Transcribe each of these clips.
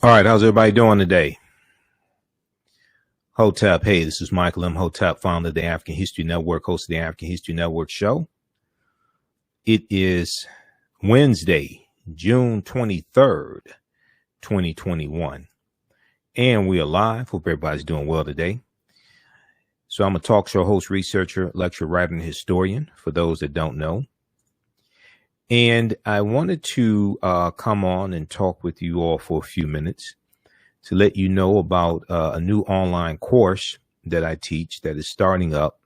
All right, how's everybody doing today? Hotep, hey, this is Michael Imhotep, founder of the African History Network, host of the African History Network show. It is Wednesday, June 23rd, 2021, and we are live. Hope everybody's doing well today. So I'm a talk show host, researcher, lecturer, writer, and historian, for those that don't know. And I wanted to come on and talk with you all for a few minutes to let you know about a new online course that I teach that is starting up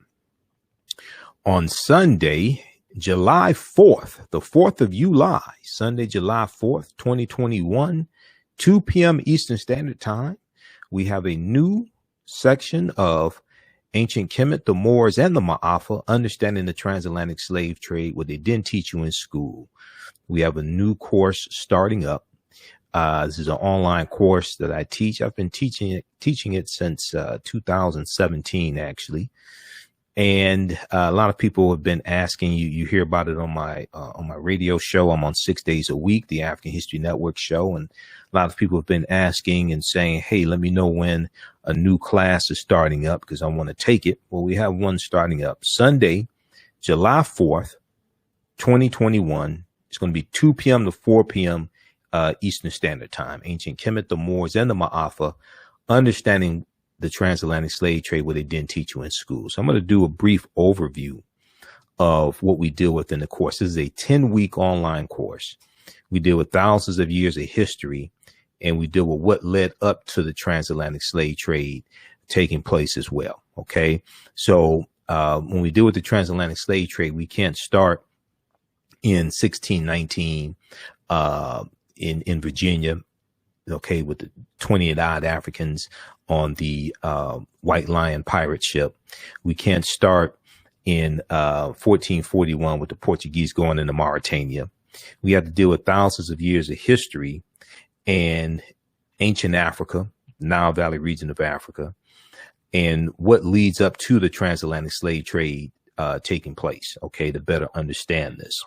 on Sunday, July 4th, the 4th of July, Sunday, July 4th, 2021, 2 p.m. Eastern Standard Time. We have a new section of Ancient Kemet, the Moors, and the Maafa, understanding the transatlantic slave trade, what they didn't teach you in school. We have a new course starting up. This is an online course that I teach. I've been teaching it since 2017, actually. And a lot of people have been asking you. You hear about it on my radio show. I'm on 6 days a week, the African History Network show, and a lot of people have been asking and saying, "Hey, let me know when a new class is starting up because I want to take it." Well, we have one starting up Sunday, July 4th, 2021. It's going to be 2 p.m. to 4 p.m. Eastern Standard Time. Ancient Kemet, the Moors, and the Maafa, understanding the transatlantic slave trade, what they didn't teach you in school. So I'm going to do a brief overview of what we deal with in the course. This is a 10-week online course. We deal with thousands of years of history, and we deal with what led up to the transatlantic slave trade taking place as well. Okay. So when we deal with the transatlantic slave trade, we can't start in 1619 in Virginia, okay, with the 28 odd Africans on the White Lion pirate ship. We can't start in 1441 with the Portuguese going into Mauritania. We have to deal with thousands of years of history and ancient Africa, Nile Valley region of Africa, and what leads up to the transatlantic slave trade taking place, okay, to better understand this.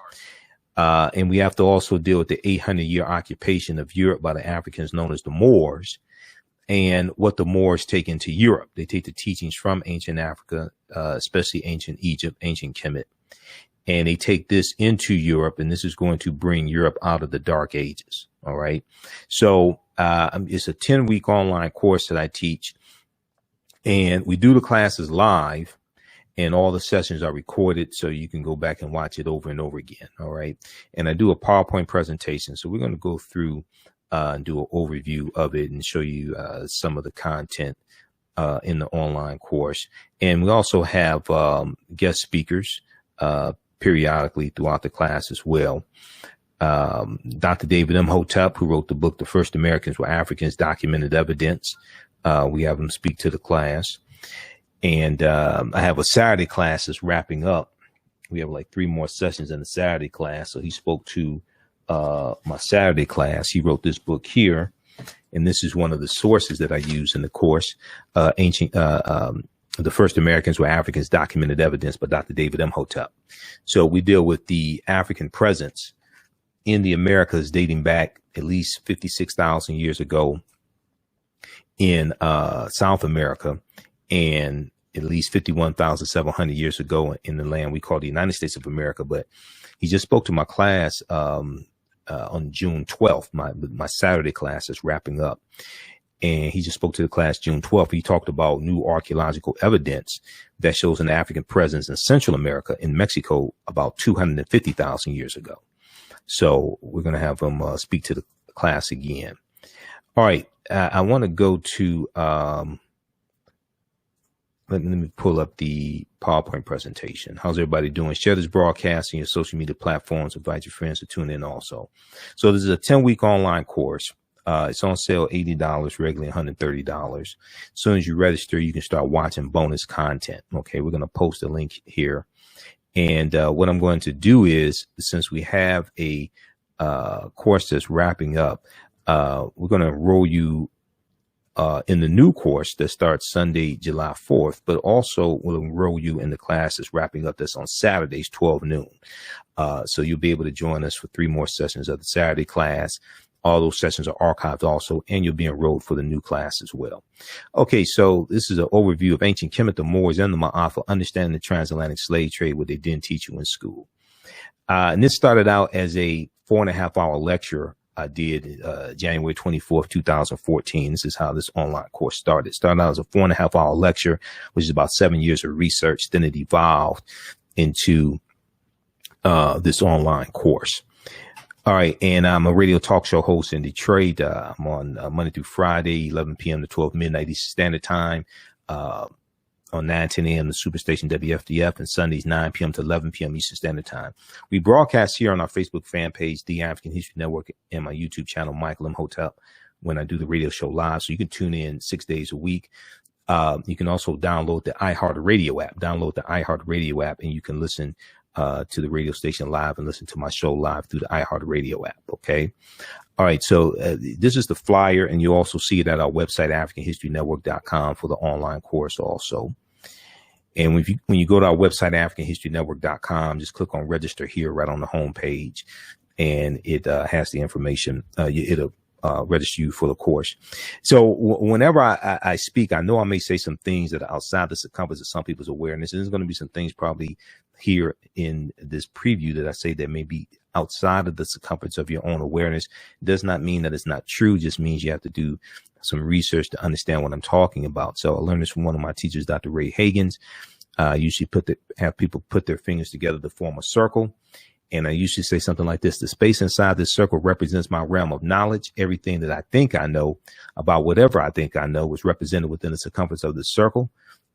And we have to also deal with the 800-year occupation of Europe by the Africans known as the Moors, and what the Moors take into Europe. They take the teachings from ancient Africa, especially ancient Egypt, ancient Kemet, and they take this into Europe, and this is going to bring Europe out of the Dark Ages. All right. So it's a 10-week online course that I teach, and we do the classes live. And all the sessions are recorded, so you can go back and watch it over and over again. All right. And I do a PowerPoint presentation. So we're going to go through and do an overview of it and show you some of the content in the online course. And we also have guest speakers periodically throughout the class as well. Dr. David Imhotep, who wrote the book, The First Americans Were Africans, Documented Evidence. We have him speak to the class. And I have a Saturday class that's wrapping up. We have like 3 more sessions in the Saturday class. So he spoke to my Saturday class. He wrote this book here, and this is one of the sources that I use in the course. The First Americans Were Africans, Documented Evidence by Dr. David Imhotep. So we deal with the African presence in the Americas dating back at least 56,000 years ago in South America, and at least 51,700 years ago in the land we call the United States of America. But he just spoke to my class on June 12th. My Saturday class is wrapping up. And he just spoke to the class June 12th. He talked about new archaeological evidence that shows an African presence in Central America, in Mexico, about 250,000 years ago. So we're going to have him speak to the class again. All right. I want to go to let me pull up the PowerPoint presentation. How's everybody doing? Share this broadcast on your social media platforms. Invite your friends to tune in also. So this is a 10-week online course. It's on sale, $80, regularly $130. As soon as you register, you can start watching bonus content. Okay, we're going to post a link here. And what I'm going to do is, since we have a course that's wrapping up, we're going to enroll you in the new course that starts Sunday, July 4th, but also will enroll you in the class that's wrapping up that's on Saturdays, 12 noon. So you'll be able to join us for 3 more sessions of the Saturday class All those sessions are archived also, and you'll be enrolled for the new class as well. Okay, so this is an overview of ancient Kemet, the Moors, and the Maafa, understanding the transatlantic slave trade, what they didn't teach you in school. And this started out as a 4.5-hour lecture I did January 24th, 2014. This is how this online course started. It started out as a 4.5-hour lecture, which is about 7 years of research. Then it evolved into this online course. All right. And I'm a radio talk show host in Detroit. I'm on Monday through Friday, 11 p.m. to 12 midnight Eastern Standard Time. On 9:10 a.m. the Superstation WFDF, and Sundays 9 p.m. to 11 p.m. Eastern Standard Time. We broadcast here on our Facebook fan page, The African History Network, and my YouTube channel, Michael Imhotep, when I do the radio show live. So you can tune in 6 days a week. You can also download the iHeartRadio app. And you can listen to the radio station live and listen to my show live through the iHeartRadio app. Okay. All right. So this is the flyer, and you also see it at our website, AfricanHistoryNetwork.com, for the online course also. And when you go to our website, AfricanHistoryNetwork.com, just click on register here right on the home page, and it has the information. It'll register you for the course. So whenever I speak, I know I may say some things that are outside the circumference of some people's awareness. And there's going to be some things probably here in this preview that I say that may be outside of the circumference of your own awareness. It does not mean that it's not true. It just means you have to do some research to understand what I'm talking about. So I learned this from one of my teachers, Dr. Ray Hagins. Usually have people put their fingers together to form a circle. And I usually say something like this: the space inside this circle represents my realm of knowledge. Everything that I think I know about whatever I think I know is represented within the circumference of the circle.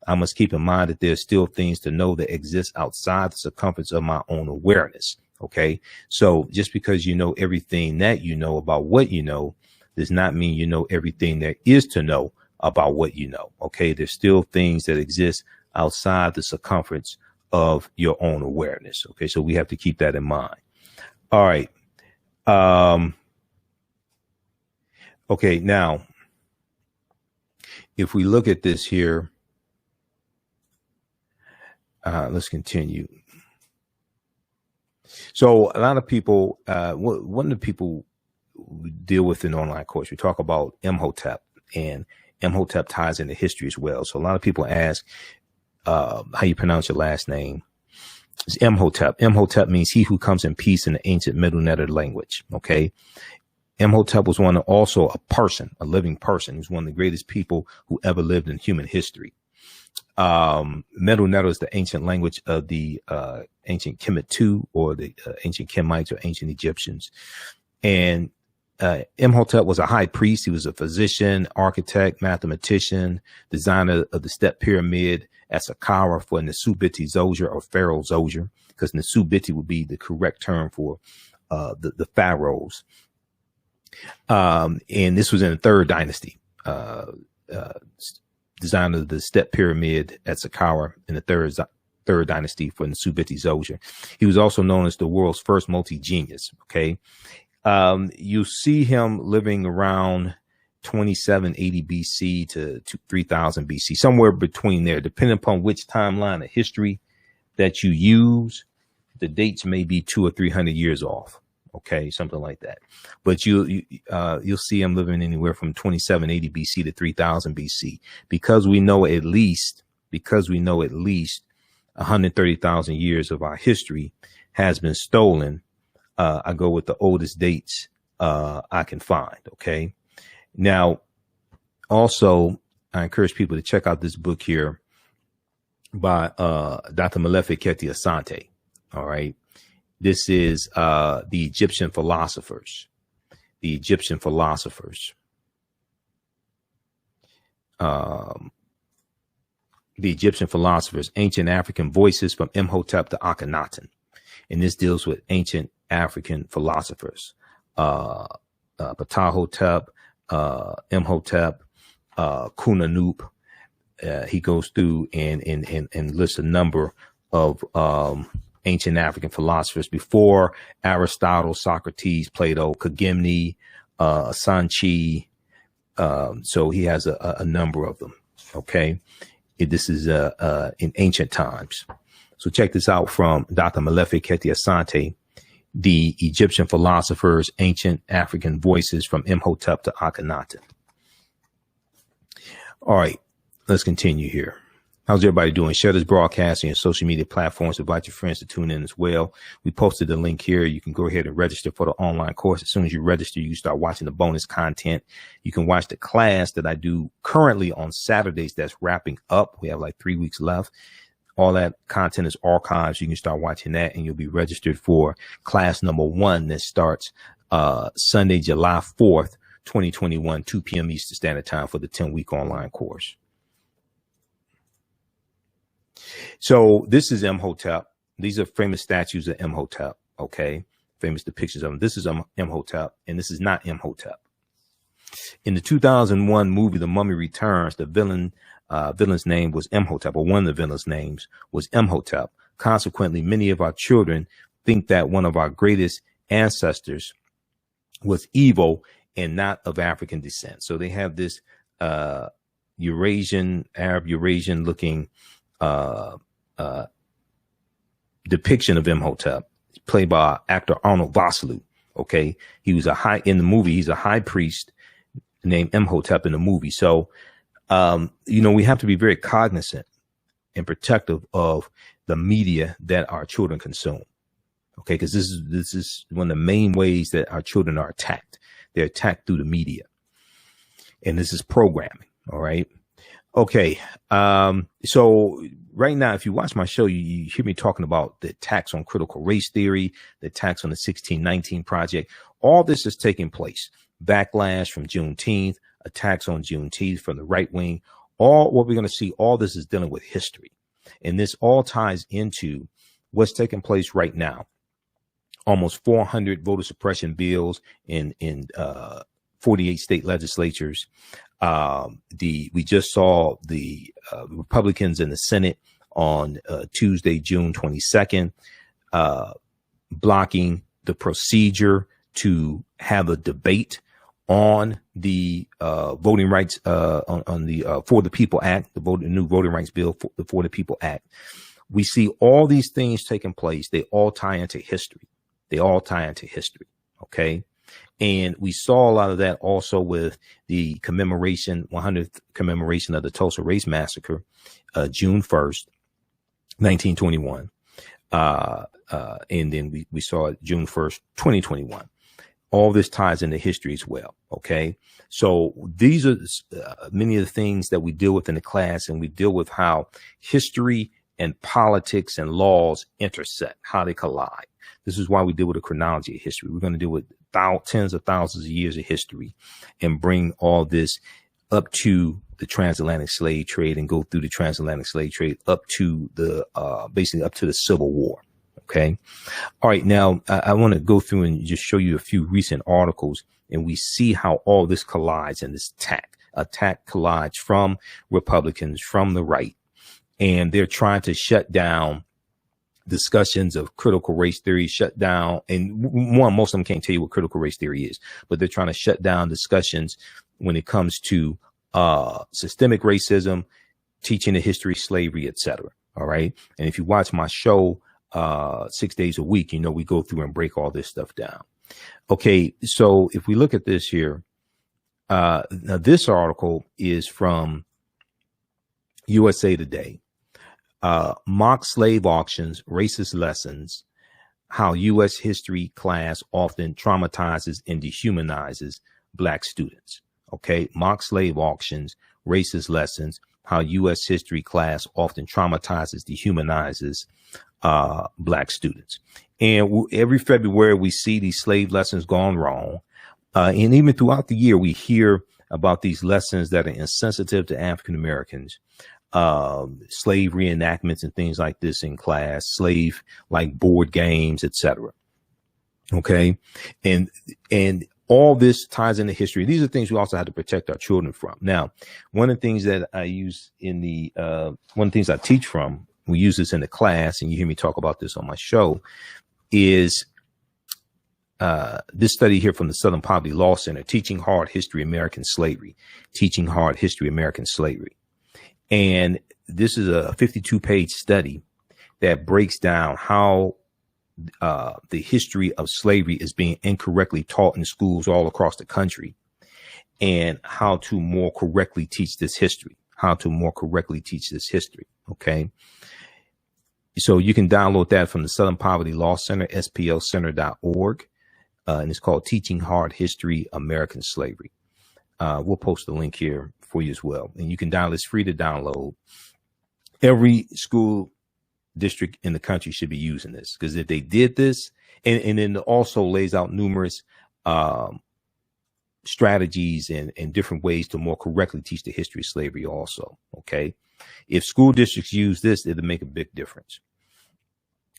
I must keep in mind that there's still things to know that exist outside the circumference of my own awareness. Okay. So just because you know everything that you know about what you know does not mean you know everything there is to know about what you know. Okay. There's still things that exist outside the circumference of your own awareness. Okay. So we have to keep that in mind. All right. Okay. Now, if we look at this here, let's continue. So a lot of people, one of the people we deal with in the online course, we talk about Imhotep, and Imhotep ties into history as well. So a lot of people ask how you pronounce your last name. It's Imhotep. Imhotep means he who comes in peace in the ancient Middle Netter language. Okay. Imhotep was also a living person. He was one of the greatest people who ever lived in human history. Middle Netter is the ancient language of the ancient Kemet II, or the ancient Kemites, or ancient Egyptians. And Imhotep was a high priest. He was a physician, architect, mathematician, designer of the step pyramid at Saqqara for Nesubiti Zoser, or Pharaoh Zoser, because Nesubiti would be the correct term for the pharaohs. And this was in the third dynasty. Designer of the step pyramid at Saqqara in the third dynasty for Nesubiti Zoser. He was also known as the world's first multi-genius. Okay. You see him living around 2780 BC to 3000 BC, somewhere between there, depending upon which timeline of history that you use. The dates may be 200 or 300 years off. Okay, something like that. But you'll see him living anywhere from 2780 BC to 3000 BC, because we know at least 130,000 years of our history has been stolen. I go with the oldest dates I can find. Okay. Now, also, I encourage people to check out this book here by Dr. Molefi Keti Asante. All right. This is the Egyptian philosophers. The Egyptian philosophers. The Egyptian philosophers, ancient African voices from Imhotep to Akhenaten. And this deals with ancient African philosophers. Ptahhotep, Imhotep, Kunanup. He goes through and lists a number of ancient African philosophers before Aristotle, Socrates, Plato, Kagimni, Sanchi. So he has a number of them. Okay. This is in ancient times. So check this out from Dr. Molefi Keti Asante. the Egyptian philosophers, ancient African voices from Imhotep to Akhenaten. All right, let's continue here. How's everybody doing? Share this broadcast on your social media platforms. Invite your friends to tune in as well. We posted the link here. You can go ahead and register for the online course. As soon as you register, you start watching the bonus content. You can watch the class that I do currently on Saturdays. That's wrapping up. We have like 3 weeks left. All that content is archived. You can start watching that, and you'll be registered for class number 1 that starts Sunday, July 4th, 2021, 2 p.m. Eastern Standard Time for the 10-week online course. So this is Imhotep. These are famous statues of Imhotep. Okay. Famous depictions of him. This is Imhotep, and this is not Imhotep. In the 2001 movie, The Mummy Returns, the villain's name was Imhotep, or one of the villain's names was Imhotep. Consequently, many of our children think that one of our greatest ancestors was evil and not of African descent. So they have this Arab Eurasian looking depiction of Imhotep, played by actor Arnold Vosloo. Okay, he was in the movie. He's a high priest named Imhotep in the movie. So, we have to be very cognizant and protective of the media that our children consume. Okay, because this is one of the main ways that our children are attacked. They're attacked through the media, and this is programming. All right. Okay. So right now, if you watch my show, you hear me talking about the attacks on critical race theory, the attacks on the 1619 Project. All this is taking place. Backlash from Juneteenth, attacks on Juneteenth from the right wing. All what we're going to see, all this is dealing with history. And this all ties into what's taking place right now. Almost 400 voter suppression bills in 48 state legislatures. We just saw the Republicans in the Senate on Tuesday, June 22nd, blocking the procedure to have a debate on the voting rights on the For the People Act, the new voting rights bill, for the People Act. We see all these things taking place. They all tie into history. Okay. And we saw a lot of that also with the 100th commemoration of the Tulsa Race Massacre, June 1st, 1921. And then we saw it June 1st, 2021. All this ties into history as well. Okay. So these are many of the things that we deal with in the class, and we deal with how history and politics and laws intersect, how they collide. This is why we deal with a chronology of history. We're going to deal with tens of thousands of years of history and bring all this up to the transatlantic slave trade and go through the transatlantic slave trade up to the basically up to the Civil War. Okay. All right. Now I want to go through and just show you a few recent articles, and we see how all this collides, and this attack collides from Republicans, from the right, and they're trying to shut down discussions of critical race theory, shut down. And most of them can't tell you what critical race theory is, but they're trying to shut down discussions when it comes to systemic racism, teaching the history of slavery, etc. All right. And if you watch my show 6 days a week, we go through and break all this stuff down. Okay. So if we look at this here, now this article is from USA Today. Mock slave auctions, racist lessons, how U.S. history class often traumatizes and dehumanizes Black students. Okay. Mock slave auctions, racist lessons, how U.S. history class often traumatizes, dehumanizes Black students. And every February we see these slave lessons gone wrong. And even throughout the year, we hear about these lessons that are insensitive to African Americans. Slave reenactments and things like this in class, slave like board games, etc. Okay. And all this ties into history. These are things we also have to protect our children from. Now, one of the things that I use one of the things I teach from, we use this in the class, and you hear me talk about this on my show, is this study here from the Southern Poverty Law Center, Teaching Hard History American Slavery. And this is a 52-page study that breaks down how the history of slavery is being incorrectly taught in schools all across the country, and how to more correctly teach this history. Okay. So you can download that from the Southern Poverty Law Center, splcenter.org. And it's called Teaching Hard History, American Slavery. We'll post the link here for you as well. And you can download, it's free to download. Every school district in the country should be using this, because if they did this, and then also lays out numerous strategies and different ways to more correctly teach the history of slavery also. Okay. If school districts use this, it'll make a big difference.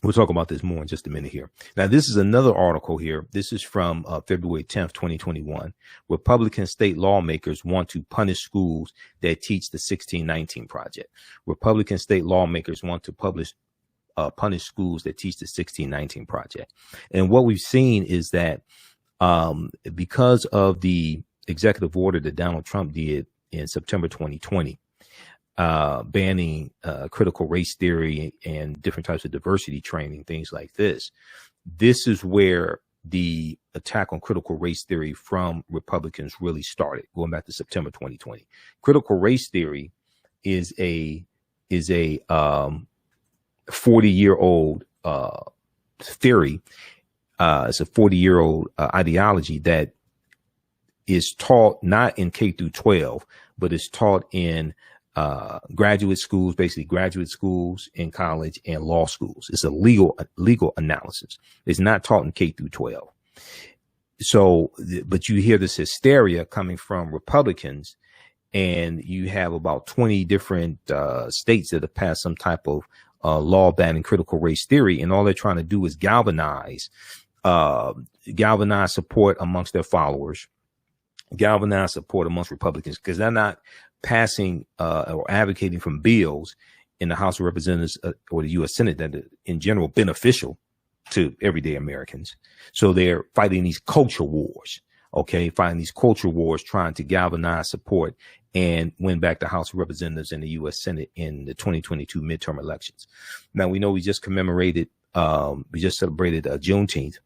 We'll talk about this more in just a minute here. Now, this is another article here. This is from February 10th, 2021. Republican state lawmakers want to punish schools that teach the 1619 Project. Republican state lawmakers want to punish schools that teach the 1619 Project. And what we've seen is that because of the executive order that Donald Trump did in September 2020, banning critical race theory and different types of diversity training, things like this. This is where the attack on critical race theory from Republicans really started, going back to September 2020. Critical race theory is a 40-year-old theory. It's a 40-year-old ideology that is taught not in K through 12, but is taught in graduate schools, basically graduate schools in college and law schools. It's a legal analysis. It's not taught in K through 12. So, but you hear this hysteria coming from Republicans, and you have about 20 different states that have passed some type of law banning critical race theory, and all they're trying to do is galvanize support amongst their followers, galvanize support amongst Republicans, because they're not passing or advocating from bills in the House of Representatives or the U.S. Senate that are in general beneficial to everyday Americans. So they're fighting these culture wars, fighting these culture wars, trying to galvanize support and win back the House of Representatives and the U.S. Senate in the 2022 midterm elections. Now, we know we just celebrated Juneteenth,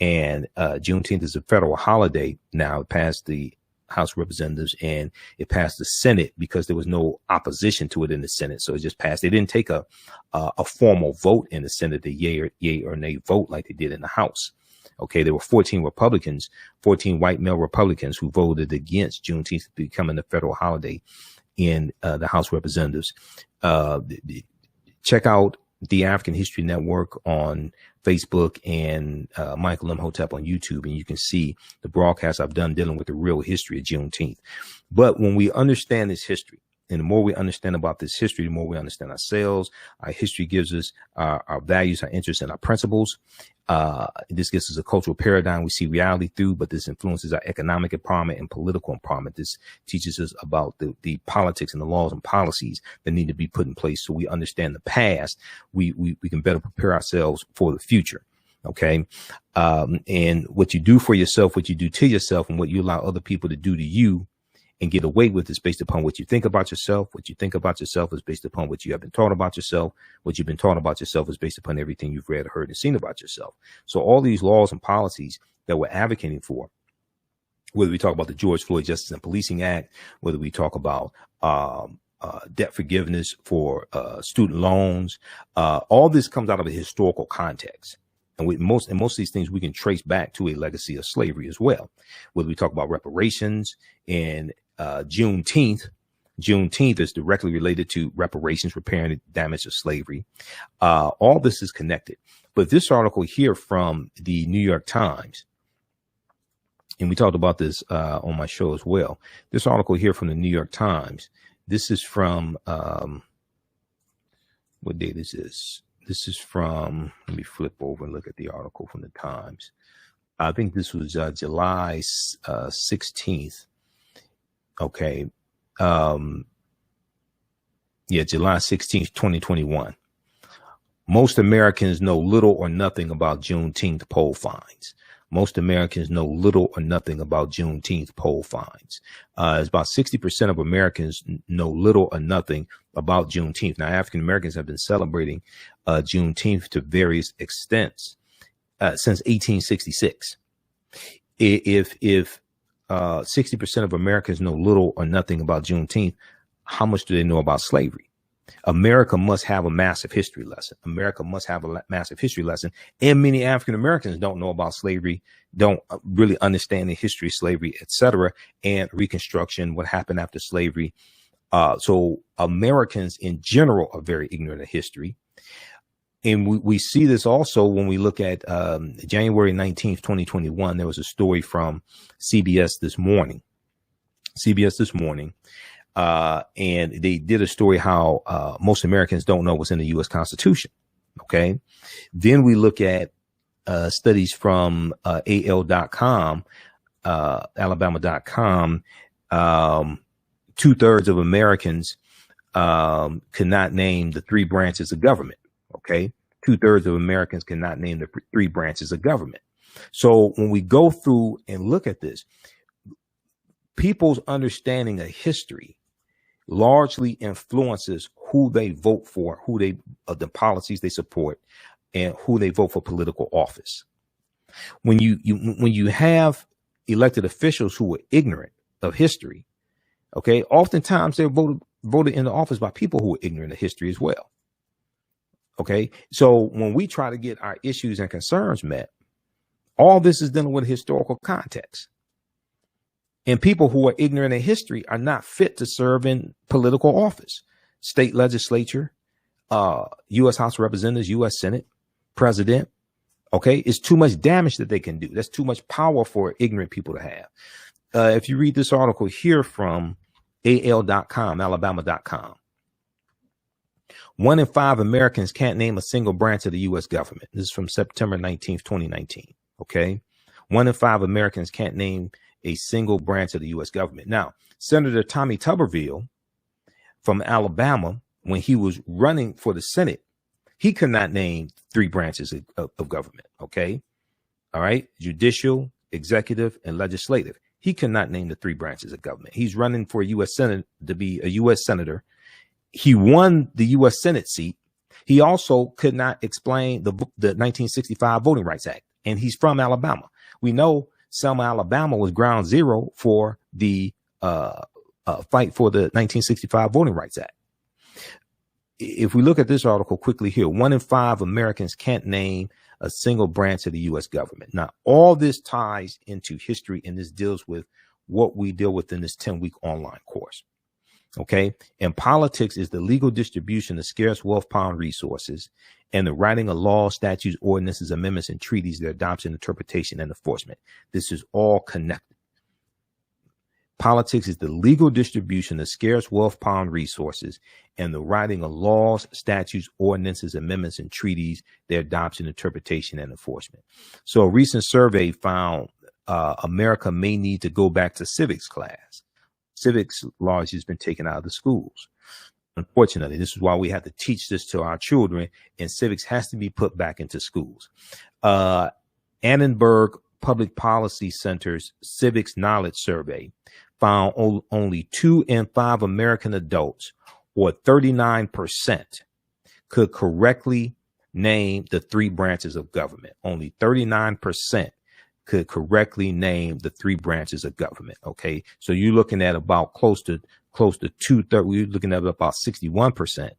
and Juneteenth is a federal holiday now. It passed the House of Representatives and it passed the Senate because there was no opposition to it in the Senate. So it just passed. They didn't take a formal vote in the Senate, the yay or nay vote like they did in the House. Okay, there were 14 Republicans, 14 white male Republicans who voted against Juneteenth becoming a federal holiday in the House of Representatives. Check out the African History Network on Facebook and Michael Imhotep on YouTube, and you can see the broadcast I've done dealing with the real history of Juneteenth. But when we understand this history, and the more we understand about this history, the more we understand ourselves. Our history gives us our values, our interests, and our principles. This gives us a cultural paradigm we see reality through, but this influences our economic empowerment and political empowerment. This teaches us about the politics and the laws and policies that need to be put in place so we understand the past. We can better prepare ourselves for the future. Okay. And what you do for yourself, what you do to yourself, and what you allow other people to do to you and get away with is based upon what you think about yourself. What you think about yourself is based upon what you have been taught about yourself. What you've been taught about yourself is based upon everything you've read, heard, and seen about yourself. So all these laws and policies that we're advocating for, whether we talk about the George Floyd Justice and Policing Act, whether we talk about debt forgiveness for student loans, all this comes out of a historical context. And most of these things we can trace back to a legacy of slavery as well. Whether we talk about reparations and Juneteenth is directly related to reparations, repairing the damage of slavery. All this is connected. But this article here from the New York Times, and we talked about this on my show as well. This article here from the New York Times, this is from, what date is this? This is from, let me flip over and look at the article from the Times. I think this was July 16th. Okay. July 16th, 2021. Most Americans know little or nothing about Juneteenth poll finds. Most Americans know little or nothing about Juneteenth poll finds. It's about 60% of Americans know little or nothing about Juneteenth. Now, African Americans have been celebrating Juneteenth to various extents. since 1866. If 60% of Americans know little or nothing about Juneteenth, how much do they know about slavery? America must have a massive history lesson. America must have a massive history lesson. And many African Americans don't know about slavery, don't really understand the history of slavery, etc., and Reconstruction, what happened after slavery. So Americans in general are very ignorant of history. And we see this also when we look at January 19th, 2021. There was a story from CBS this morning. And they did a story how most Americans don't know what's in the U.S. Constitution. Okay. Then we look at studies from AL.com, Alabama.com. 2/3 of Americans cannot name the three branches of government. Okay. 2/3 of Americans cannot name the three branches of government. So when we go through and look at this, people's understanding of history largely influences who they vote for, the policies they support, and who they vote for political office. When you have elected officials who are ignorant of history, okay, oftentimes they're voted into office by people who are ignorant of history as well. Okay, so when we try to get our issues and concerns met, all this is dealing with historical context. And people who are ignorant of history are not fit to serve in political office, state legislature, U.S. House of Representatives, U.S. Senate, president. Okay, it's too much damage that they can do. That's too much power for ignorant people to have. If you read this article here from AL.com, Alabama.com, 1 in 5 Americans can't name a single branch of the U.S. government. This is from September 19th, 2019. Okay. 1 in 5 Americans can't name a single branch of the U.S. government. Now, Senator Tommy Tuberville from Alabama, when he was running for the Senate, he could not name 3 branches of government. Okay. All right. Judicial, executive, and legislative. He cannot name the 3 branches of government. He's running for a U.S. Senate to be a U.S. Senator. He won the U.S. Senate seat. He also could not explain the 1965 Voting Rights Act, and he's from Alabama. We know Selma, Alabama was ground zero for the fight for the 1965 Voting Rights Act. If we look at this article quickly here, 1 in 5 Americans can't name a single branch of the U.S. government. Now, all this ties into history, and this deals with what we deal with in this 10-week online course. Okay. And politics is the legal distribution of scarce wealth, power, and resources, and the writing of laws, statutes, ordinances, amendments, and treaties, their adoption, interpretation, and enforcement. This is all connected. Politics is the legal distribution of scarce wealth, power, and resources, and the writing of laws, statutes, ordinances, amendments, and treaties, their adoption, interpretation, and enforcement. So a recent survey found America may need to go back to civics class. Civics largely has been taken out of the schools. Unfortunately, this is why we have to teach this to our children, and civics has to be put back into schools. Annenberg Public Policy Center's Civics Knowledge Survey found only 2 in 5 American adults, or 39%, could correctly name the 3 branches of government. Only 39% could correctly name the 3 branches of government. Okay. So you're looking at about close to 2/3. We're looking at about 61%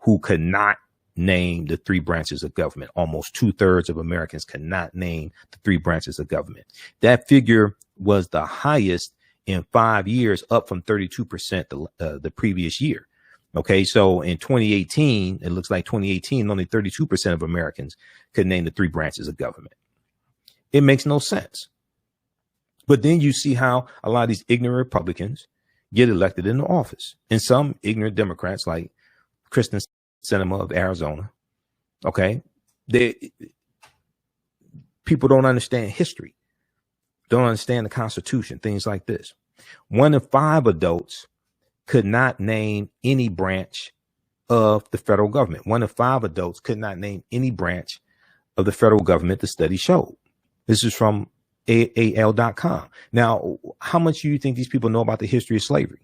who could not name the 3 branches of government. Almost 2/3 of Americans cannot name the 3 branches of government. That figure was the highest in 5 years, up from 32% the previous year. Okay. So in 2018, it looks like 2018, only 32% of Americans could name the 3 branches of government. It makes no sense. But then you see how a lot of these ignorant Republicans get elected into office, and some ignorant Democrats like Kristen Sinema of Arizona. Okay. People don't understand history, don't understand the Constitution, things like this. 1 in 5 adults could not name any branch of the federal government. 1 in 5 adults could not name any branch of the federal government, the study showed. This is from AL.com. Now, how much do you think these people know about the history of slavery?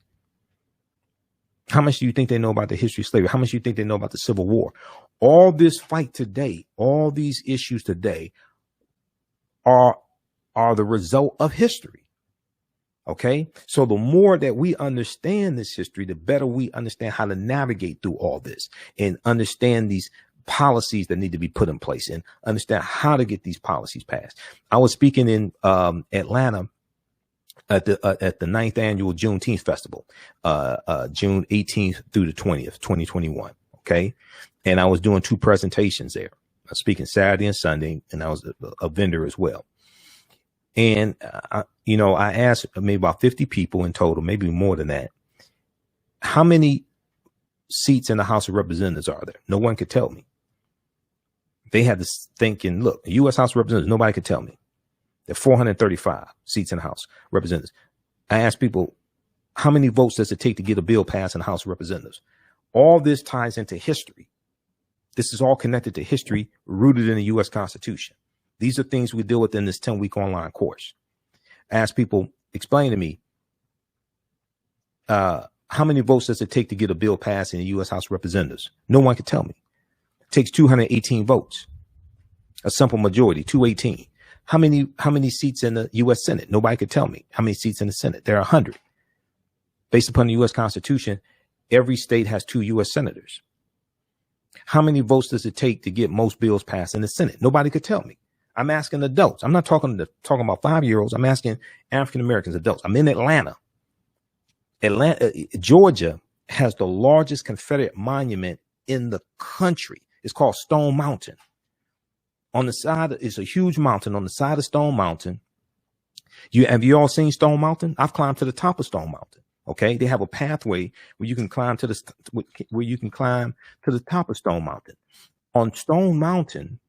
How much do you think they know about the history of slavery? How much do you think they know about the Civil War? All this fight today, all these issues today are the result of history. Okay, so the more that we understand this history, the better we understand how to navigate through all this and understand these policies that need to be put in place and understand how to get these policies passed. I was speaking in Atlanta at the 9th annual Juneteenth festival, June 18th through the 20th, 2021. Okay, and I was doing 2 presentations there. I was speaking Saturday and Sunday, and I was a vendor as well. And, I asked maybe about 50 people in total, maybe more than that. How many seats in the House of Representatives are there? No one could tell me. They had this thinking, look, the U.S. House of Representatives, nobody could tell me. There are 435 seats in the House of Representatives. I asked people, how many votes does it take to get a bill passed in the House of Representatives? All this ties into history. This is all connected to history rooted in the U.S. Constitution. These are things we deal with in this 10-week online course. Ask people, explain to me, how many votes does it take to get a bill passed in the U.S. House of Representatives? No one could tell me. It takes 218 votes, a simple majority, 218. How many seats in the U.S. Senate? Nobody could tell me. How many seats in the Senate? There are 100. Based upon the U.S. Constitution, every state has 2 U.S. senators. How many votes does it take to get most bills passed in the Senate? Nobody could tell me. I'm asking adults. I'm not talking about 5-year-olds. I'm asking African Americans, adults. I'm in Atlanta. Georgia has the largest Confederate monument in the country. It's called Stone Mountain. On the side, it's a huge mountain. On the side of Stone Mountain, have you all seen Stone Mountain? I've climbed to the top of Stone Mountain. Okay, they have a pathway where you can climb to the top of Stone Mountain. On Stone Mountain,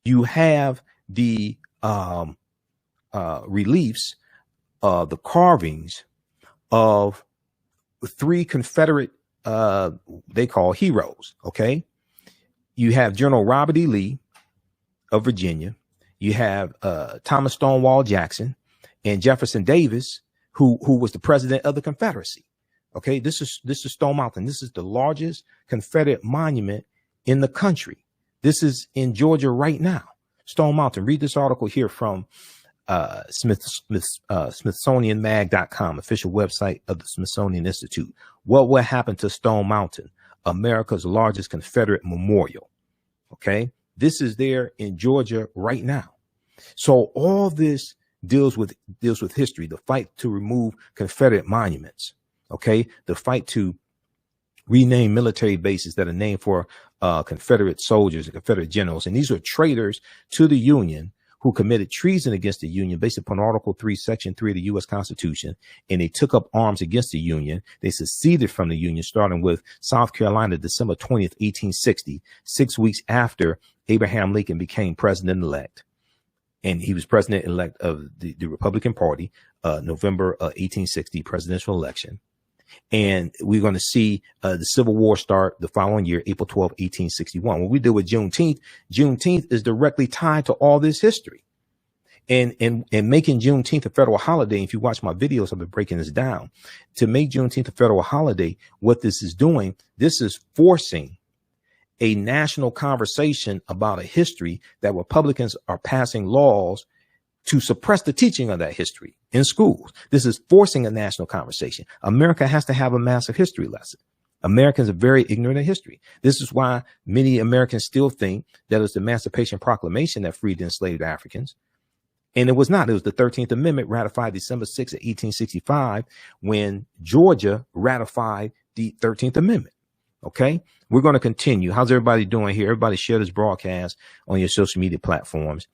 you have the reliefs, the carvings of 3 Confederate, they call heroes. Okay. You have General Robert E. Lee of Virginia. You have Thomas Stonewall Jackson and Jefferson Davis, who was the president of the Confederacy. Okay. This is Stone Mountain. This is the largest Confederate monument in the country. This is in Georgia right now. Stone Mountain. Read this article here from SmithsonianMag.com, official website of the Smithsonian Institute. What will happen to Stone Mountain, America's largest Confederate memorial? Okay, this is there in Georgia right now. So all this deals with history, the fight to remove Confederate monuments. Okay, the fight to rename military bases that are named for Confederate soldiers and Confederate generals. And these were traitors to the Union who committed treason against the Union based upon Article 3, Section 3 of the U.S. Constitution. And they took up arms against the Union. They seceded from the Union, starting with South Carolina, December 20th, 1860, 6 weeks after Abraham Lincoln became president-elect. And he was president-elect of the Republican Party, November 1860 presidential election. And we're going to see the Civil War start the following year, April 12, 1861. When we deal with Juneteenth is directly tied to all this history. And making Juneteenth a federal holiday, if you watch my videos, I've been breaking this down. To make Juneteenth a federal holiday, what this is doing, this is forcing a national conversation about a history that Republicans are passing laws to suppress the teaching of that history in schools. This is forcing a national conversation. America has to have a massive history lesson. Americans are very ignorant of history. This is why many Americans still think that it's the Emancipation Proclamation that freed the enslaved Africans. And it was not. It was the 13th Amendment ratified December 6th, 1865, when Georgia ratified the 13th Amendment. Okay, we're going to continue. How's everybody doing here? Everybody share this broadcast on your social media platforms.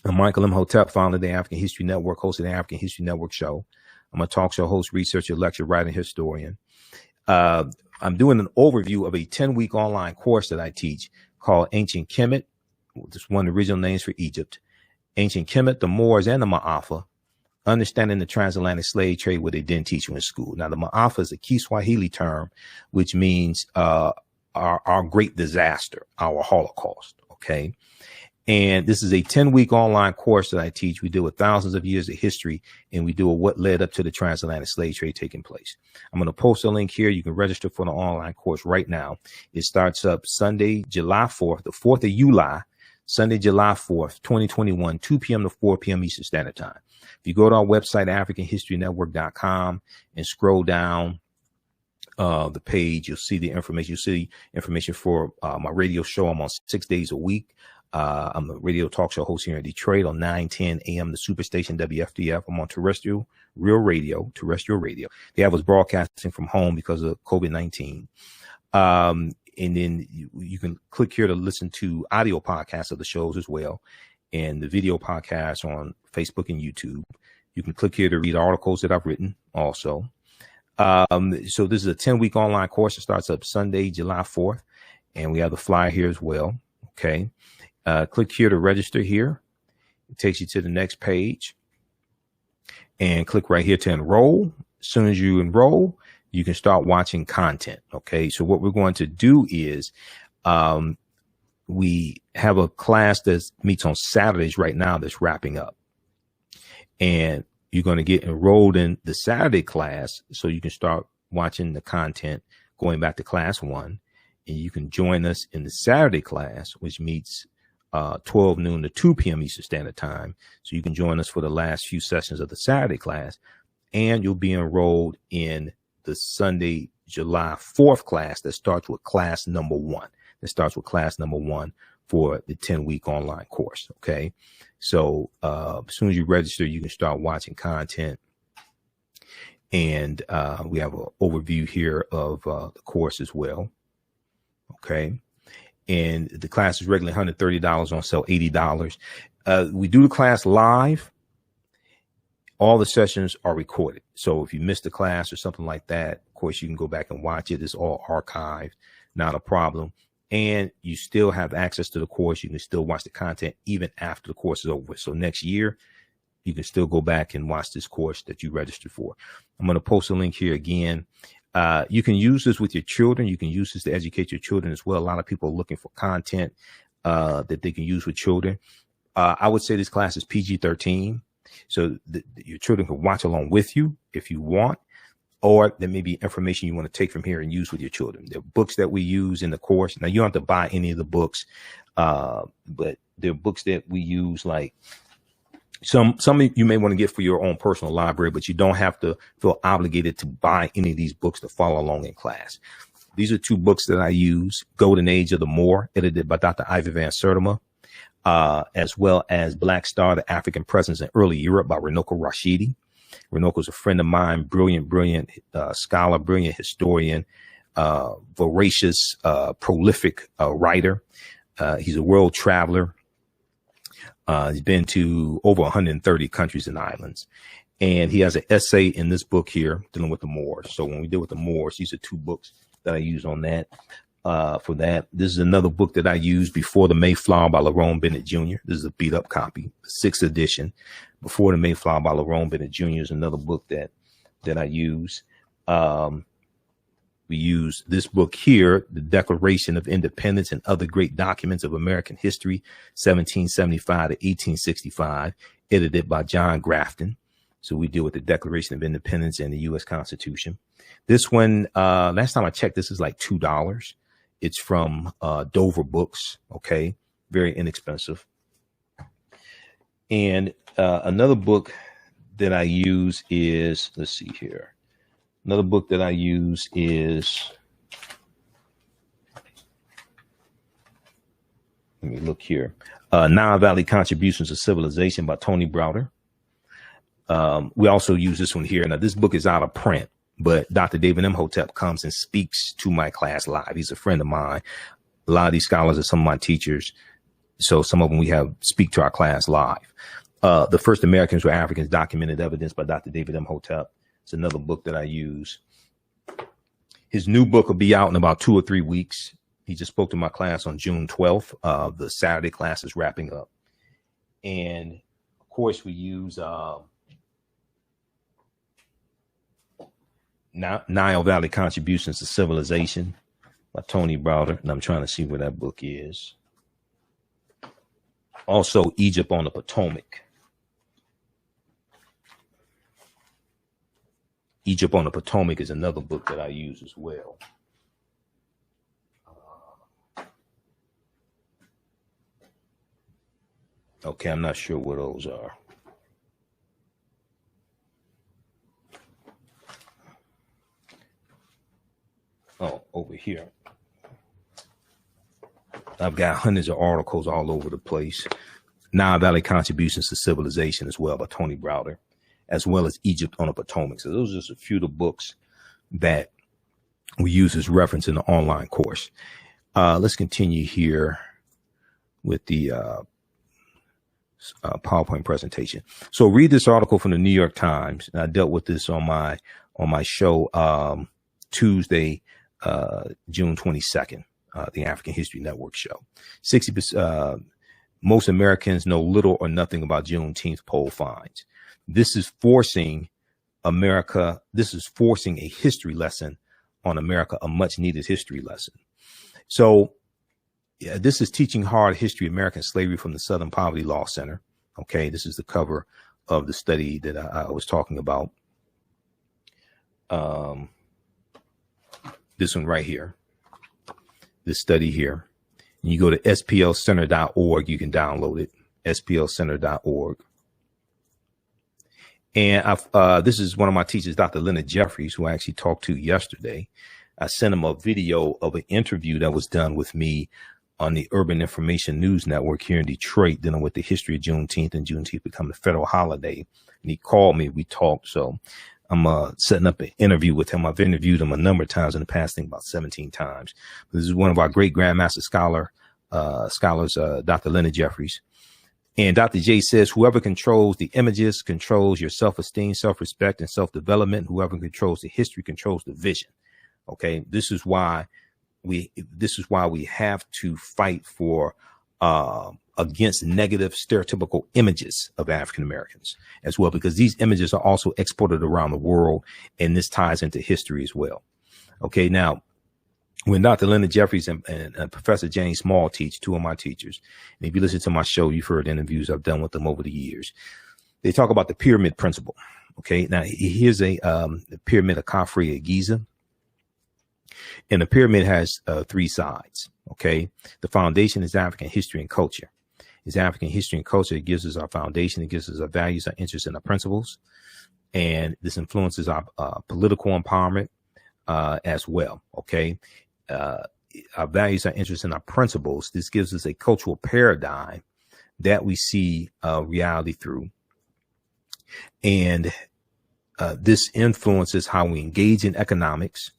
I'm Michael Imhotep, founder of the African History Network, host of the African History Network show. I'm a talk show host, researcher, lecturer, writer, historian. I'm doing an overview of a 10-week online course that I teach called Ancient Kemet. This is one of the original names for Egypt. Ancient Kemet, the Moors, and the Maafa. Understanding the transatlantic slave trade, what they didn't teach you in school. Now, the Maafa is a Kiswahili term, which means our great disaster, our Holocaust. Okay. And this is a 10-week online course that I teach. We deal with thousands of years of history, and we deal with what led up to the transatlantic slave trade taking place. I'm going to post a link here. You can register for the online course right now. It starts up Sunday, July 4th, the 4th of July, Sunday, July 4th, 2021, 2 p.m. to 4 p.m. Eastern Standard Time. If you go to our website, AfricanHistoryNetwork.com, and scroll down the page, you'll see the information. You'll see information for my radio show. I'm on 6 days a week. I'm a radio talk show host here in Detroit on 9:10 a.m. the Superstation WFDF. I'm on terrestrial radio. They have us broadcasting from home because of COVID-19. And then you can click here to listen to audio podcasts of the shows as well, and the video podcasts on Facebook and YouTube. You can click here to read articles that I've written also. So this is a 10-week online course. It starts up Sunday, July 4th, and we have the flyer here as well. Okay. Click here to register here. It takes you to the next page, and click right here to enroll. As soon as you enroll, you can start watching content. Okay. So what we're going to do is, we have a class that meets on Saturdays right now that's wrapping up, and you're going to get enrolled in the Saturday class so you can start watching the content going back to class 1, and you can join us in the Saturday class, which meets 12 noon to 2 p.m. Eastern Standard Time. So you can join us for the last few sessions of the Saturday class, and you'll be enrolled in the Sunday, July 4th class that starts with class number 1. For the 10-week online course. Okay. So as soon as you register, you can start watching content. And we have an overview here of the course as well. Okay. And the class is regularly $130, on sale $80. We do the class live. All the sessions are recorded. So if you missed the class or something like that, of course, you can go back and watch it. It's all archived, not a problem. And you still have access to the course. You can still watch the content even after the course is over. So next year, you can still go back and watch this course that you registered for. I'm going to post a link here again. You can use this with your children. You can use this to educate your children as well. A lot of people are looking for content that they can use with children. I would say this class is PG-13. So your children can watch along with you if you want. Or there may be information you want to take from here and use with your children. There are books that we use in the course. Now, you don't have to buy any of the books, but there are books that we use, like some you may want to get for your own personal library, but you don't have to feel obligated to buy any of these books to follow along in class. These are 2 books that I use: Golden Age of the Moor, edited by Dr. Ivy Van Sertima, as well as Black Star, the African Presence in Early Europe by Runoko Rashidi. Runoko's a friend of mine, brilliant scholar, brilliant historian, voracious, prolific writer. He's a world traveler. He's been to over 130 countries and islands. And he has an essay in this book here dealing with the Moors. So when we deal with the Moors, these are 2 books that I use on that. For that, this is another book that I used, Before the Mayflower by Lerone Bennett Jr. This is a beat up copy, the 6th edition. Before the Mayflower by Lerone Bennett Jr. is another book that I use. We use this book here, The Declaration of Independence and Other Great Documents of American History, 1775 to 1865, edited by John Grafton. So we deal with the Declaration of Independence and the U.S. Constitution. This one, last time I checked, this is like $2. It's from Dover Books. Okay. Very inexpensive. And another book that I use is, let's see here. Another book that I use is, let me look here. Nile Valley Contributions to Civilization by Tony Browder. We also use this one here. Now, this book is out of print, but Dr. David Imhotep comes and speaks to my class live. He's a friend of mine. A lot of these scholars are some of my teachers. So some of them we have speak to our class live. The First Americans Were Africans, Documented Evidence by Dr. David Imhotep. It's another book that I use. His new book will be out in about 2 or 3 weeks. He just spoke to my class on June 12th. The Saturday class is wrapping up. And of course, we use Nile Valley Contributions to Civilization by Tony Browder. And I'm trying to see where that book is. Also, Egypt on the Potomac. Egypt on the Potomac is another book that I use as well. Okay, I'm not sure what those are. Oh, over here. I've got hundreds of articles all over the place. Nile Valley Contributions to Civilization as well by Tony Browder, as well as Egypt on the Potomac. So those are just a few of the books that we use as reference in the online course. Let's continue here with the PowerPoint presentation. So read this article from the New York Times. And I dealt with this on my show Tuesday, June 22nd, the African History Network show. 60%. Most Americans know little or nothing about Juneteenth poll finds. This is forcing America. This is forcing a history lesson on America, a much needed history lesson. So yeah, this is Teaching Hard History, American Slavery from the Southern Poverty Law Center. Okay, this is the cover of the study that I was talking about. This one right here, this study here. And you go to splcenter.org, you can download it, splcenter.org. And this is one of my teachers, Dr. Leonard Jeffries, who I actually talked to yesterday. I sent him a video of an interview that was done with me on the Urban Information News Network here in Detroit, dealing with the history of Juneteenth and Juneteenth becoming a federal holiday. And he called me, we talked. So I'm setting up an interview with him. I've interviewed him a number of times in the past, I think about 17 times. This is one of our great Grandmaster scholars, Dr. Leonard Jeffries. And Dr. J says, whoever controls the images controls your self-esteem, self-respect, and self-development. Whoever controls the history controls the vision. Okay, this is why we have to fight for against negative stereotypical images of African Americans as well, because these images are also exported around the world, and this ties into history as well. Okay, now when Dr. Leonard Jeffries and Professor James Small teach, two of my teachers, and if you listen to my show, you've heard interviews I've done with them over the years. They talk about the pyramid principle. Okay, now here's the pyramid of Khafre at Giza. And the pyramid has three sides. Okay, the foundation is African history and culture. It's African history and culture. It gives us our foundation. It gives us our values, our interests, and our principles. And this influences our political empowerment as well. Okay, our values, our interests, and our principles. This gives us a cultural paradigm that we see reality through. And this influences how we engage in economics.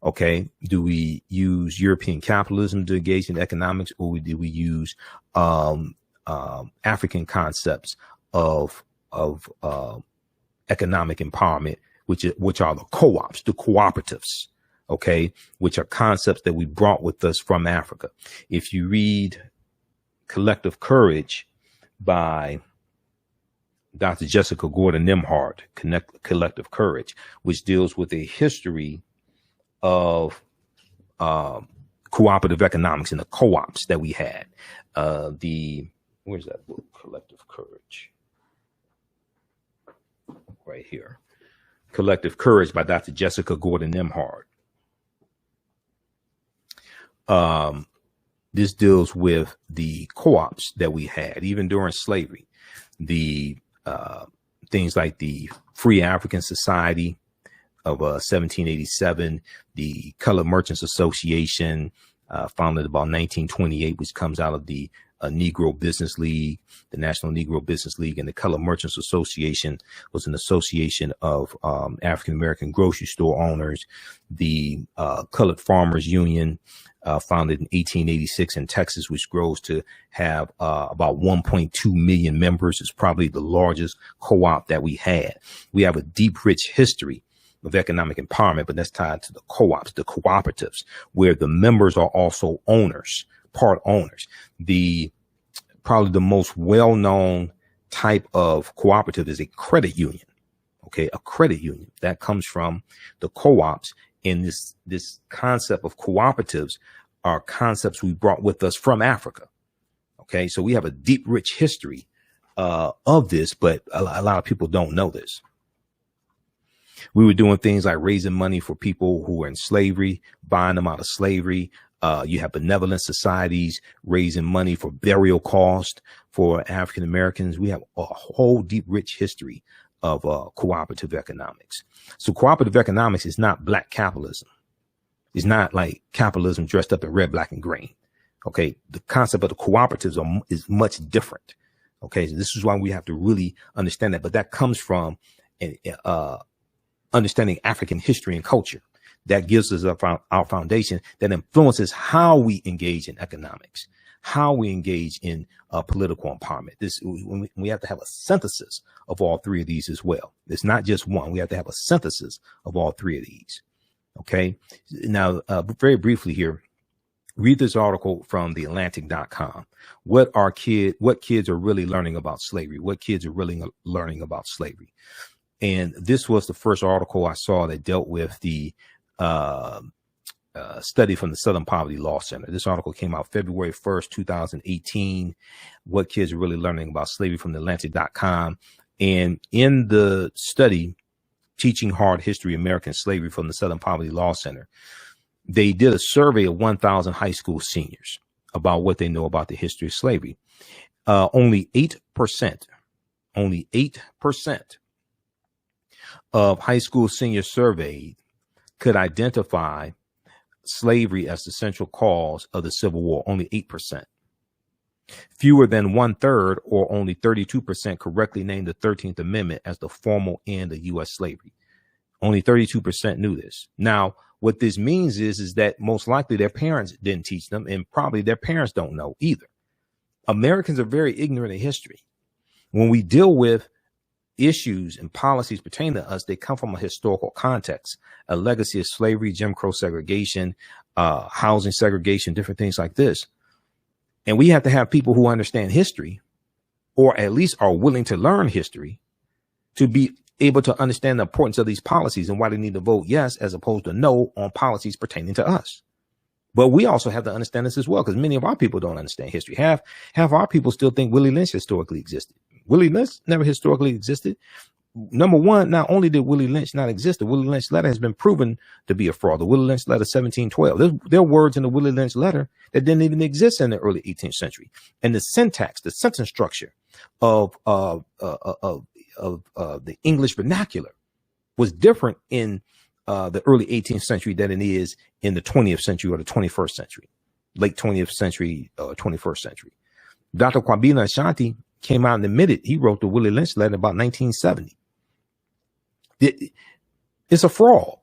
Okay, do we use European capitalism to engage in economics, or do we use African concepts of economic empowerment, which are the co-ops, the cooperatives? Okay, which are concepts that we brought with us from Africa. If you read Collective Courage by Dr. Jessica Gordon Nimhart, Collective Courage, which deals with a history of cooperative economics and the co-ops that we had. Where's that book? Collective Courage. Right here. Collective Courage by Dr. Jessica Gordon Nimhart. This deals with the co-ops that we had, even during slavery. The things like the Free African Society of 1787, the Colored Merchants Association, founded about 1928, which comes out of the Negro Business League, the National Negro Business League, and the Colored Merchants Association was an association of African-American grocery store owners. The Colored Farmers Union, founded in 1886 in Texas, which grows to have about 1.2 million members. It's probably the largest co-op that we had. We have a deep, rich history of economic empowerment, but that's tied to the co-ops, the cooperatives, where the members are also owners, part owners. Probably the most well-known type of cooperative is a credit union. Okay, a credit union that comes from the co-ops. And this concept of cooperatives are concepts we brought with us from Africa. Okay, so we have a deep, rich history of this, but a lot of people don't know this. We were doing things like raising money for people who were in slavery, buying them out of slavery, You have benevolent societies raising money for burial costs for African Americans. We have a whole deep, rich history of cooperative economics. So cooperative economics is not black capitalism. It's not like capitalism dressed up in red, black, and green. Okay. The concept of the cooperatives is much different. Okay. So this is why we have to really understand that. But that comes from understanding African history and culture. That gives us our foundation that influences how we engage in economics, how we engage in political empowerment. We have to have a synthesis of all three of these as well. It's not just one. We have to have a synthesis of all three of these. Okay. Now, very briefly here, read this article from theatlantic.com. What kids are really learning about slavery? What kids are really learning about slavery? And this was the first article I saw that dealt with the study from the Southern Poverty Law Center. This article came out February 1st, 2018. What kids are really learning about slavery from theatlantic.com. And in the study, Teaching Hard History American Slavery from the Southern Poverty Law Center, they did a survey of 1,000 high school seniors about what they know about the history of slavery. Only 8% of high school seniors surveyed could identify slavery as the central cause of the Civil War. Only 8%. Fewer than 1/3, or only 32%, correctly named the 13th Amendment as the formal end of U.S. slavery. Only 32% knew this. Now, what this means is that most likely their parents didn't teach them, and probably their parents don't know either. Americans are very ignorant of history. When we deal with issues and policies pertaining to us, they come from a historical context, a legacy of slavery, Jim Crow segregation, housing segregation, different things like this. And we have to have people who understand history, or at least are willing to learn history, to be able to understand the importance of these policies and why they need to vote yes as opposed to no on policies pertaining to us. But we also have to understand this as well, because many of our people don't understand history. Half our people still think Willie Lynch historically existed. Willie Lynch never historically existed. Number one, not only did Willie Lynch not exist, the Willie Lynch letter has been proven to be a fraud. The Willie Lynch letter 1712. There are words in the Willie Lynch letter that didn't even exist in the early 18th century. And the syntax, the sentence structure of the English vernacular was different in the early 18th century than it is in the 20th century or the 21st century, late 20th century, 21st century. Dr. Kwabena Ashanti came out and admitted he wrote the Willie Lynch letter about 1970. It's a fraud.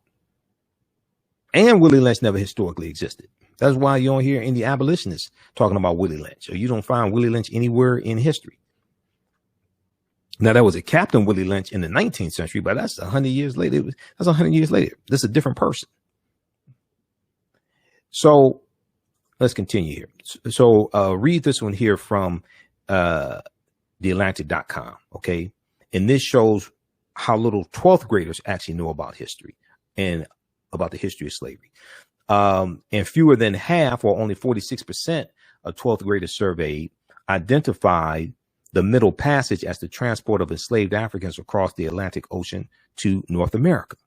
And Willie Lynch never historically existed. That's why you don't hear any abolitionists talking about Willie Lynch, or you don't find Willie Lynch anywhere in history. Now, there was a Captain Willie Lynch in the 19th century, but that's 100 years later. That's 100 years later. This is a different person. So let's continue here. So read this one here from theatlantic.com. Okay. And this shows how little 12th graders actually know about history and about the history of slavery. And fewer than half, or only 46% of 12th graders surveyed, identified the Middle Passage as the transport of enslaved Africans across the Atlantic Ocean to North America.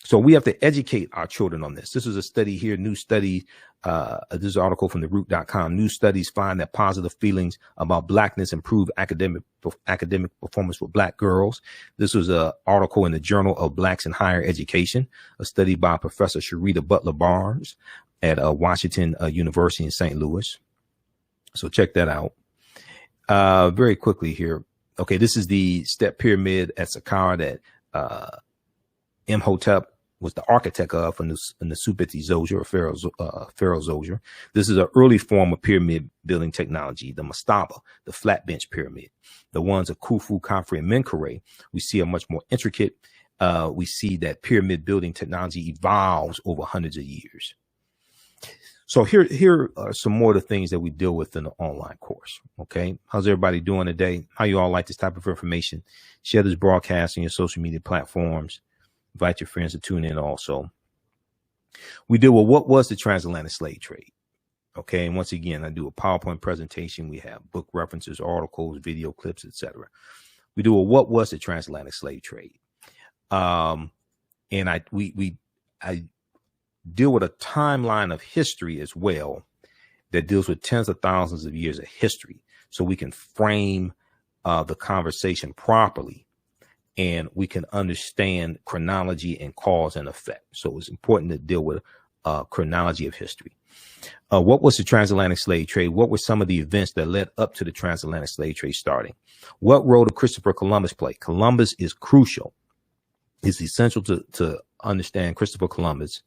So we have to educate our children on this. This is a study here, new study. This is an article from theroot.com. New studies find that positive feelings about blackness improve academic performance for black girls. This was an article in the Journal of Blacks in Higher Education, a study by Professor Sharita Butler Barnes at Washington University in St. Louis. So check that out. Very quickly here. Okay, this is the step pyramid at Saqqara that Imhotep was the architect of in the Supiti Zoser, or Pharaoh Zoser. This is an early form of pyramid building technology, the mastaba, the flat bench pyramid. The ones of Khufu, Khafre, and Menkaure, we see are much more intricate. We see that pyramid building technology evolves over hundreds of years. So here are some more of the things that we deal with in the online course. Okay. How's everybody doing today? How you all like this type of information? Share this broadcast on your social media platforms. Invite your friends to tune in also. We deal with what was the transatlantic slave trade. Okay. And once again, I do a PowerPoint presentation. We have book references, articles, video clips, etc. We do a what was the transatlantic slave trade. And I deal with a timeline of history as well that deals with tens of thousands of years of history, so we can frame the conversation properly, and we can understand chronology and cause and effect. So it's important to deal with chronology of history. What was the transatlantic slave trade? What were some of the events that led up to the transatlantic slave trade starting? What role did Christopher Columbus play? Columbus is crucial. It's essential to understand Christopher Columbus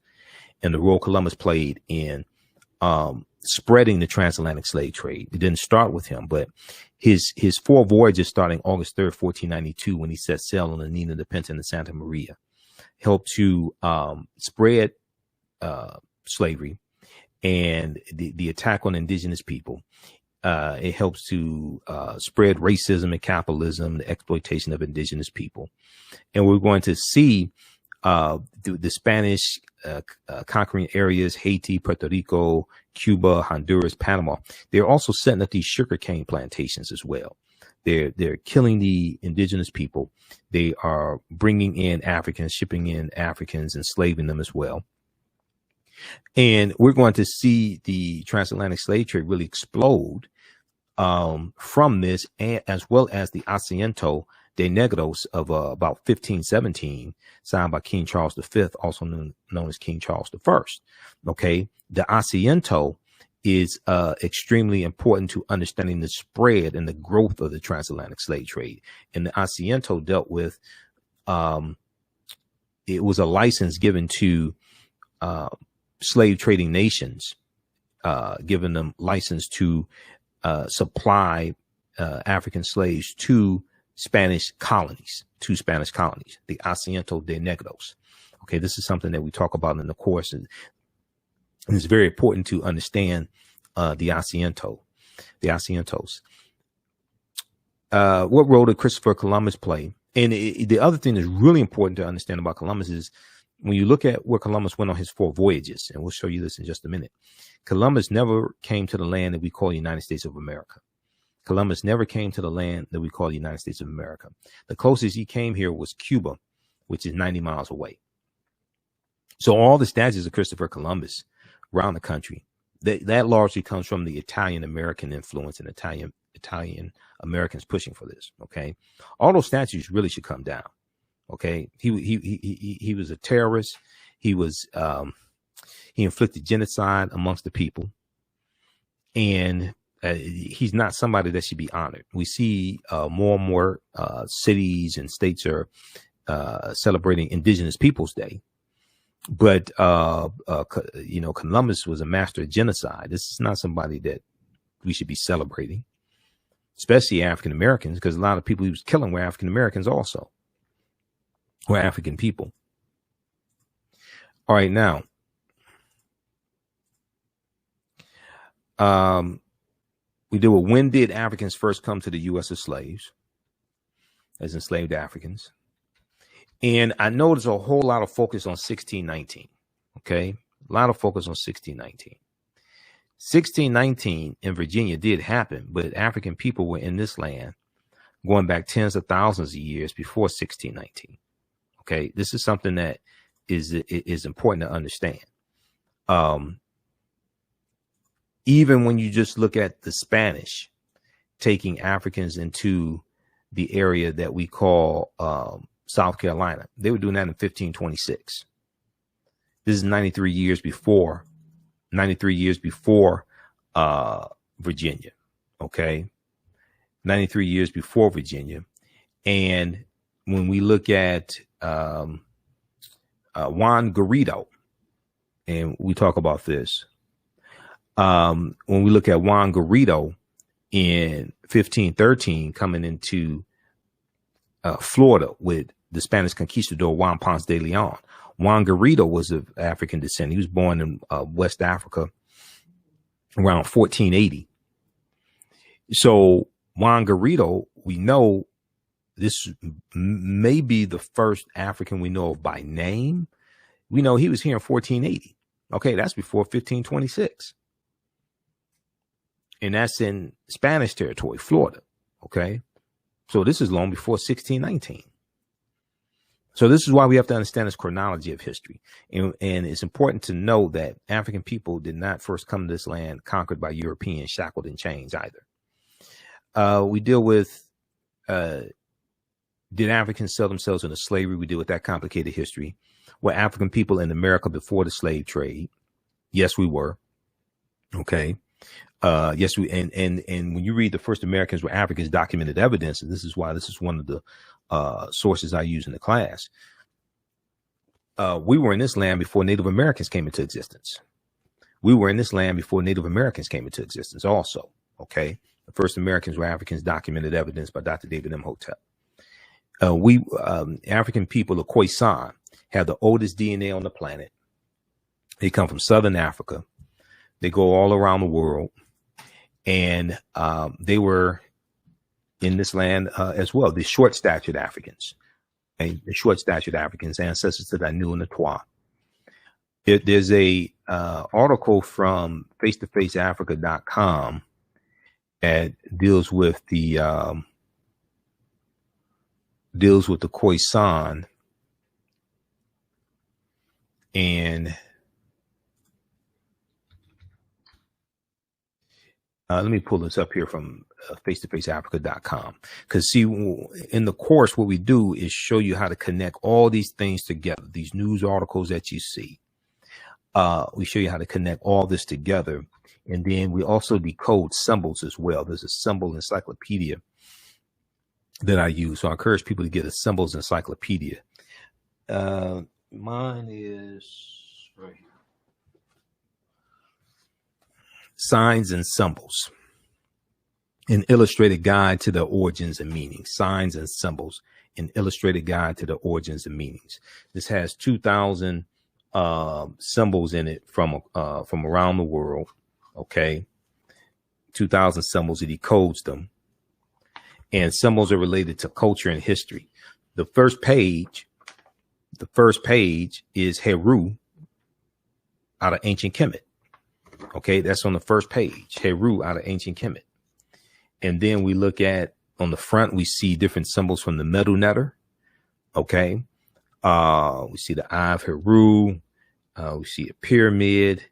and the role Columbus played in spreading the transatlantic slave trade. It didn't start with him, but his 4 voyages starting August 3rd, 1492, when he set sail on the Nina, the Pinta, and the Santa Maria, helped to spread slavery and the attack on indigenous people. It helps to spread racism and capitalism, the exploitation of indigenous people. And we're going to see the Spanish conquering areas, Haiti, Puerto Rico, Cuba, Honduras, Panama. They're also setting up these sugarcane plantations as well. They're killing the indigenous people. They are bringing in Africans, shipping in Africans, enslaving them as well. And we're going to see the transatlantic slave trade really explode from this, and as well as the Asiento de Negros of about 1517, signed by King Charles V, also known as King Charles I. Okay, the Asiento is extremely important to understanding the spread and the growth of the transatlantic slave trade. And the Asiento dealt with, it was a license given to slave trading nations, giving them license to supply African slaves to Spanish colonies, the Asiento de Negros. Okay, this is something that we talk about in the course, and it's very important to understand the Asientos. What role did Christopher Columbus play? And the other thing that's really important to understand about Columbus is when you look at where Columbus went on his 4 voyages, and we'll show you this in just a minute, Columbus never came to the land that we call the United States of America. Columbus never came to the land that we call the United States of America. The closest he came here was Cuba, which is 90 miles away. So all the statues of Christopher Columbus around the country, that largely comes from the Italian American influence and Italian Americans pushing for this. Okay, all those statues really should come down. Okay, he was a terrorist. He inflicted genocide amongst the people, and he's not somebody that should be honored. We see more and more cities and states are celebrating Indigenous Peoples Day, but Columbus was a master of genocide. This is not somebody that we should be celebrating, especially African Americans, because a lot of people he was killing were African Americans also, were African people. All right, now, we deal with when did Africans first come to the U.S. as slaves, as enslaved Africans. And I know there's a whole lot of focus on 1619. Okay, a lot of focus on 1619. 1619 in Virginia did happen, but African people were in this land going back tens of thousands of years before 1619. Okay, this is something that is important to understand. Even when you just look at the Spanish taking Africans into the area that we call South Carolina, they were doing that in 1526. This is 93 years before Virginia. Okay, 93 years before Virginia. And when we look at Juan Garrido, and we talk about this, when we look at Juan Garrido in 1513 coming into Florida with the Spanish conquistador Juan Ponce de Leon. Juan Garrido was of African descent. He was born in West Africa around 1480. So Juan Garrido, we know this may be the first African we know of by name. We know he was here in 1480. Okay, that's before 1526. And that's in Spanish territory, Florida. Okay, so this is long before 1619. So this is why we have to understand this chronology of history. And it's important to know that African people did not first come to this land conquered by Europeans, shackled in chains either. We deal with, did Africans sell themselves into slavery? We deal with that complicated history. Were African people in America before the slave trade? Yes, we were. Okay. Yes, we and when you read the first Americans were Africans documented evidence, and this is why this is one of the sources I use in the class. We were in this land before Native Americans came into existence. We were in this land before Native Americans came into existence also. Okay. The first Americans were Africans documented evidence by Dr. David Imhotep. African people of Khoisan have the oldest DNA on the planet. They come from Southern Africa. They go all around the world. And they were in this land as well, the short-statured Africans, okay? The short-statured Africans, ancestors to the Anu and the Twa. There's a article from face-to-faceafrica.com that deals with the Khoisan, and let me pull this up here from face-to-faceafrica.com, because see, in the course, what we do is show you how to connect all these things together. These news articles that you see, we show you how to connect all this together. And then we also decode symbols as well. There's a symbol encyclopedia that I use. So I encourage people to get a symbols encyclopedia. Mine is right here. Signs and Symbols, an illustrated guide to the origins and meanings. Signs and Symbols, an illustrated guide to the origins and meanings. This has 2,000 symbols in it from around the world. Okay, 2,000 symbols. It decodes them, and symbols are related to culture and history. The first page is Heru out of ancient Kemet. Okay, that's on the first page, Heru out of ancient Kemet. And then we look at, on the front, we see different symbols from the Medu Neter. Okay, we see the Eye of Heru, we see a pyramid.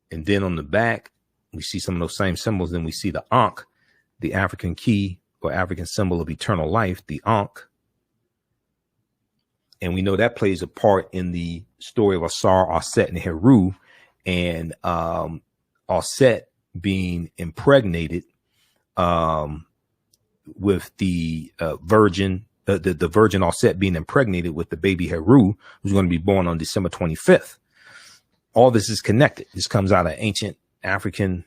And then on the back, we see some of those same symbols. Then we see the Ankh, the African key or African symbol of eternal life, the Ankh. And we know that plays a part in the story of Asar, Aset, and Heru. And Aset being impregnated with the virgin, the virgin Aset being impregnated with the baby Heru, who's going to be born on December 25th. All this is connected. This comes out of ancient African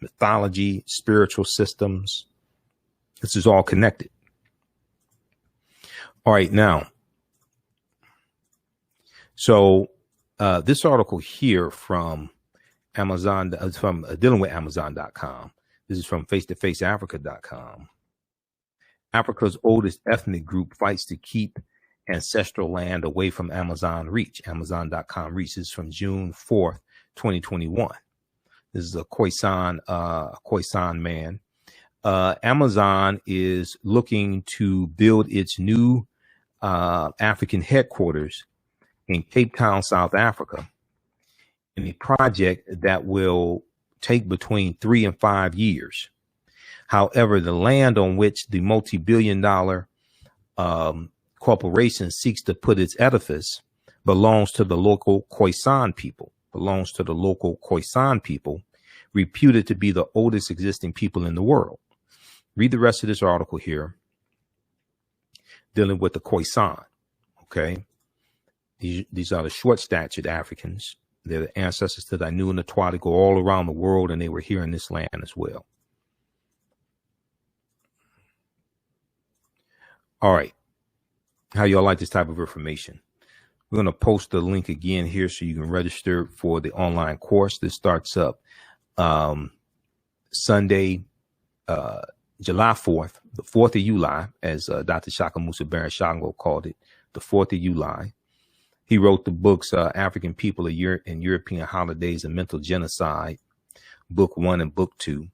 mythology, spiritual systems. This is all connected. All right, now. So this article here from Amazon, from dealing with Amazon.com. This is from face-to-faceafrica.com. Africa's oldest ethnic group fights to keep ancestral land away from Amazon reach. Amazon.com reach. This is from June 4th, 2021. This is a Khoisan man. Amazon is looking to build its new African headquarters in Cape Town, South Africa, in a project that will take between 3 and 5 years. However, the land on which the multi-billion-dollar corporation seeks to put its edifice belongs to the local Khoisan people, reputed to be the oldest existing people in the world. Read the rest of this article here, dealing with the Khoisan. Okay. These are the short-statured Africans. They're the ancestors to the Anu and the Twa. They go all around the world, and they were here in this land as well. All right. How y'all like this type of information? We're going to post the link again here so you can register for the online course. This starts up Sunday, July 4th, the 4th of July, as Dr. Shaka Musa Baron Shango called it, the 4th of July. He wrote the books African People and European Holidays and Mental Genocide, Book 1 and Book 2.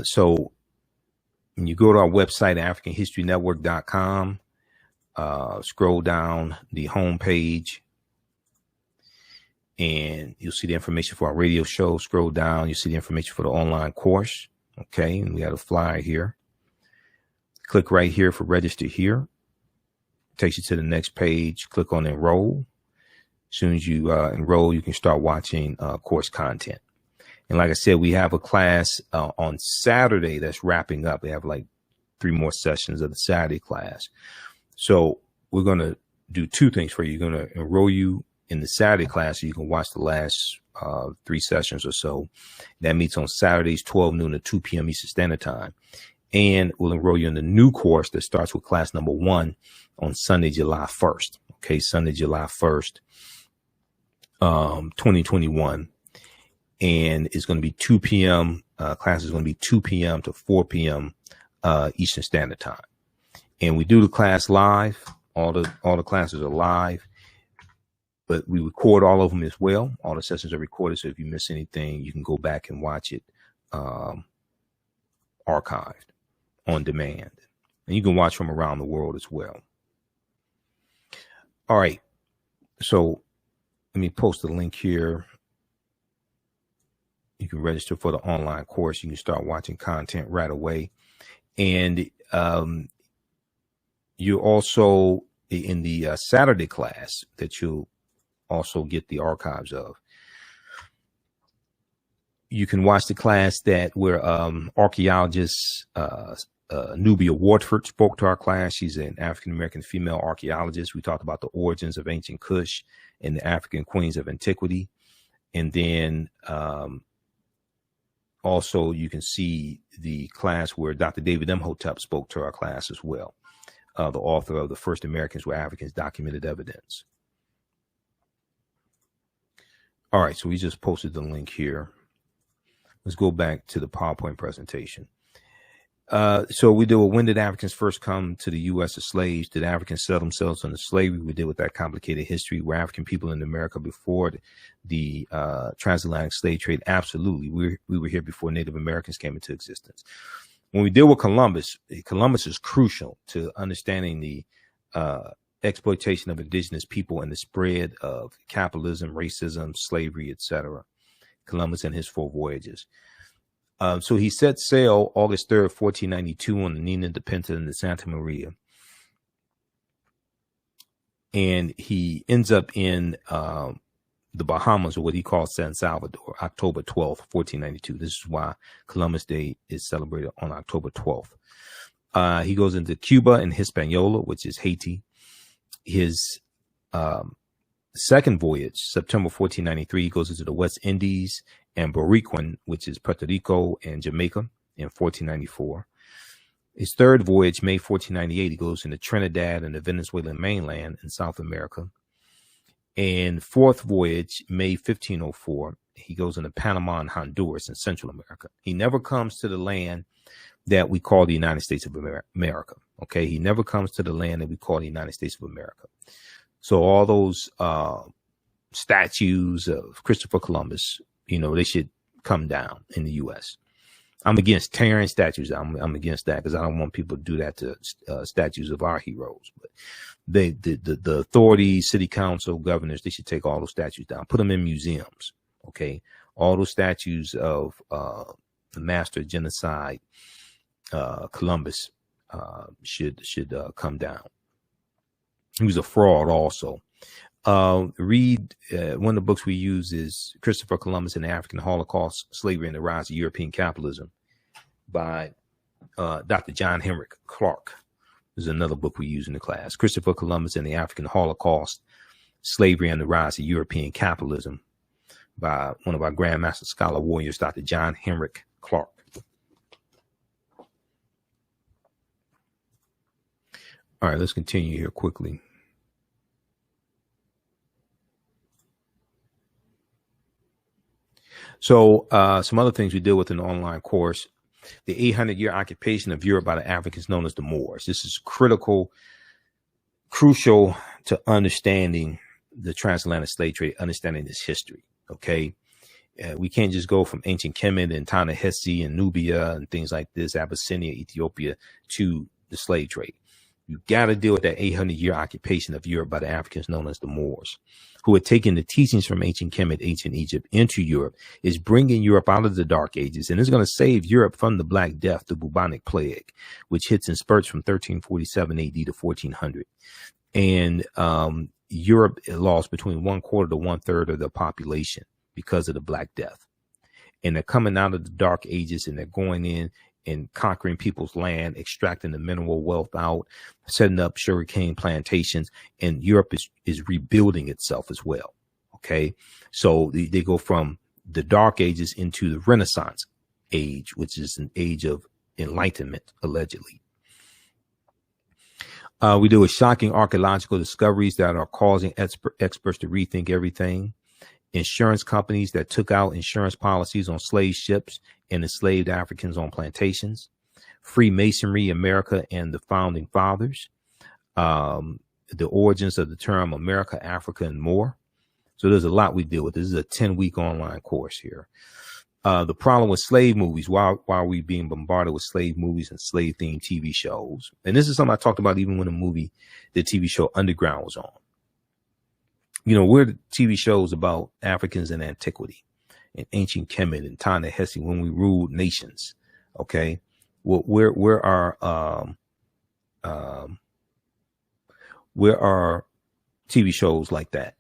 So when you go to our website, AfricanHistoryNetwork.com, scroll down the home page and you'll see the information for our radio show. Scroll down, you'll see the information for the online course. Okay, and we have a flyer here. Click right here for register here. Takes you to the next page. Click on enroll. As soon as you enroll, you can start watching course content. And like I said, we have a class on Saturday that's wrapping up. We have like 3 more sessions of the Saturday class. So we're going to do 2 things for you. You're going to enroll you in the Saturday class so you can watch the last 3 sessions or so. That meets on Saturdays, 12 noon to 2 p.m. Eastern Standard Time. And we'll enroll you in the new course that starts with class number 1 on Sunday, July 1st. Okay, Sunday, July 1st, 2021. And it's going to be 2 p.m. Class is going to be 2 p.m. to 4 p.m. Eastern Standard Time. And we do the class live. All the classes are live, but we record all of them as well. All the sessions are recorded. So if you miss anything, you can go back and watch it archived on demand. And you can watch from around the world as well. All right. So let me post the link here. You can register for the online course. You can start watching content right away. And you're also in the Saturday class that you'll also get the archives of. You can watch the class that where archaeologist Nubia Wardford spoke to our class. She's an African-American female archaeologist. We talked about the origins of ancient Kush and the African queens of antiquity. And then also you can see the class where Dr. David Imhotep spoke to our class as well. The author of The First Americans Were Africans, Documented Evidence. All right, so we just posted the link here. Let's go back to the PowerPoint presentation. So we did, when did Africans first come to the U.S. as slaves? Did Africans sell themselves into slavery? We did with that complicated history. Were African people in America before the transatlantic slave trade? Absolutely. We were here before Native Americans came into existence. When we deal with Columbus, Columbus is crucial to understanding the exploitation of indigenous people and the spread of capitalism, racism, slavery, etc. Columbus and his 4 voyages. So he set sail August 3rd, 1492 on the Nina de Pinta and the Santa Maria. And he ends up in the Bahamas, or what he calls San Salvador, October 12th, 1492. This is why Columbus Day is celebrated on October 12th. He goes into Cuba and Hispaniola, which is Haiti. His second voyage, September 1493, he goes into the West Indies and Boricuan, which is Puerto Rico and Jamaica, in 1494. His third voyage, May 1498, he goes into Trinidad and the Venezuelan mainland in South America. And fourth voyage, May 1504, he goes into Panama and Honduras in Central America. He never comes to the land that we call the United States of America. Okay, he never comes to the land that we call the United States of America. So all those statues of Christopher Columbus, they should come down in the U.S. I'm against tearing statues. I'm against that because I don't want people to do that to statues of our heroes. But the authorities, city council, governors, they should take all those statues down, put them in museums. Okay, all those statues of the master genocide, Columbus, should come down. He was a fraud also. Read one of the books we use is Christopher Columbus and the African Holocaust, Slavery and the Rise of European Capitalism by Dr. John Henrik Clarke. This is another book we use in the class. Christopher Columbus and the African Holocaust, Slavery and the Rise of European Capitalism by one of our Grandmaster Scholar Warriors, Dr. John Henrik Clarke. All right, let's continue here quickly. So some other things we deal with in the online course, the 800-year occupation of Europe by the Africans known as the Moors. This is crucial to understanding the transatlantic slave trade, understanding this history. Okay, we can't just go from ancient Kemet and Ta-Nehisi and Nubia and things like this, Abyssinia, Ethiopia, to the slave trade. You got to deal with that 800-year occupation of Europe by the Africans known as the Moors, who had taken the teachings from ancient Kemet, ancient Egypt into Europe, is bringing Europe out of the Dark Ages, and is going to save Europe from the Black Death, the bubonic plague, which hits in spurts from 1347 AD to 1400. And Europe lost between 1/4 to 1/3 of the population because of the Black Death. And they're coming out of the Dark Ages, and they're going in and conquering people's land, extracting the mineral wealth out, setting up sugarcane plantations, and Europe is rebuilding itself as well. Okay, so they go from the Dark Ages into the Renaissance age, which is an age of enlightenment, allegedly. We do with shocking archaeological discoveries that are causing experts to rethink everything. Insurance companies that took out insurance policies on slave ships and enslaved Africans on plantations. Freemasonry, America, and the founding fathers. The origins of the term America, Africa, and more. So there's a lot we deal with. This is a 10-week online course here. The problem with slave movies, why are we being bombarded with slave movies and slave-themed TV shows? And this is something I talked about even when the TV show Underground was on. You know, we're the TV shows about Africans in antiquity and ancient Kemet and Ta-Nehisi when we ruled nations. Okay. Well, where are TV shows like that?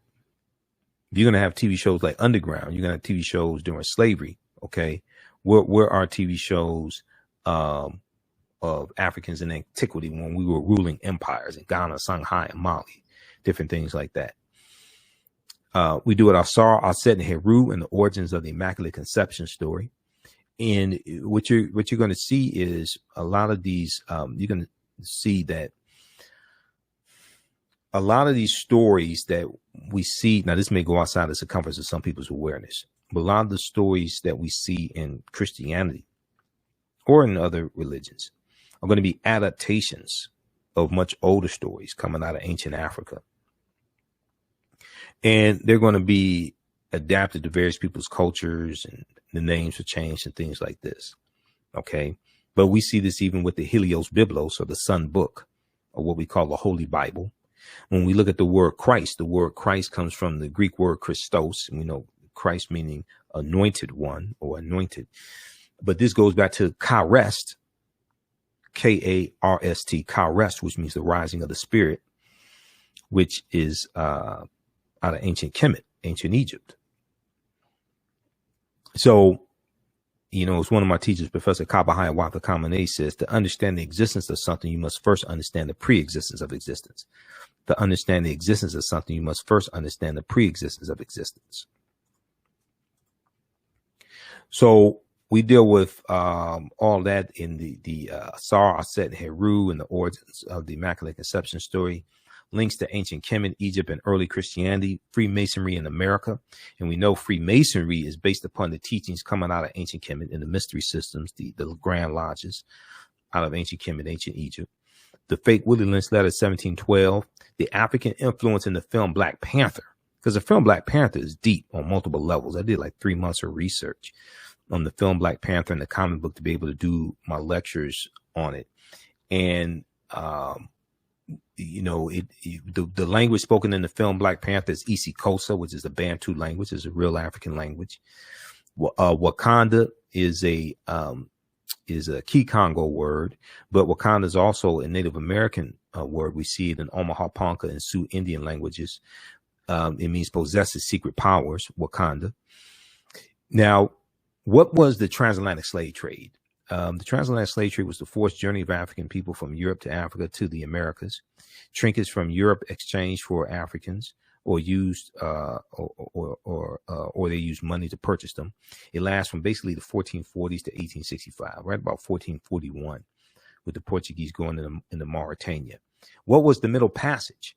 You're going to have TV shows like Underground. You're going to have TV shows during slavery. Okay. Where are TV shows, of Africans in antiquity when we were ruling empires in Ghana, Shanghai, and Mali, different things like that. We do it Asar, Aset, and Heru, and the origins of the Immaculate Conception story. And what you're going to see is a lot of these. You're going to see that a lot of these stories that we see now. This may go outside the circumference of some people's awareness, but a lot of the stories that we see in Christianity or in other religions are going to be adaptations of much older stories coming out of ancient Africa. And they're going to be adapted to various people's cultures, and the names are changed and things like this. Okay. But we see this even with the Helios Biblos, or the Sun Book, or what we call the Holy Bible. When we look at the word Christ comes from the Greek word Christos, and we know Christ meaning anointed one or anointed. But this goes back to Karest, Karst, Karest, which means the rising of the spirit, which is, out of ancient Kemet, ancient Egypt. So, you know, it's one of my teachers, Professor Kabahaya Watha Kamene, says to understand the existence of something, you must first understand the pre-existence of existence. To understand the existence of something, you must first understand the pre-existence of existence. So we deal with all that in the Asar, Aset, and Heru, and the origins of the Immaculate Conception story. Links to ancient Kemet, Egypt, and early Christianity, Freemasonry in America. And we know Freemasonry is based upon the teachings coming out of ancient Kemet and the mystery systems, the Grand Lodges out of ancient Kemet, ancient Egypt. The fake Willie Lynch letter, 1712. The African influence in the film Black Panther, because the film Black Panther is deep on multiple levels. I did like 3 months of research on the film Black Panther and the comic book to be able to do my lectures on it. And, you know, the language spoken in the film Black Panther is isiXhosa, which is a Bantu language, is a real African language. Wakanda is a Kikongo word, but Wakanda is also a Native American word. We see it in Omaha Ponca and Sioux Indian languages. It means possesses secret powers, Wakanda. Now, what was the transatlantic slave trade? The transatlantic slave trade was the forced journey of African people from Europe to Africa to the Americas. Trinkets from Europe exchanged for Africans, or used, or they used money to purchase them. It lasts from basically the 1440s to 1865, right about 1441, with the Portuguese going into Mauritania. What was the Middle Passage?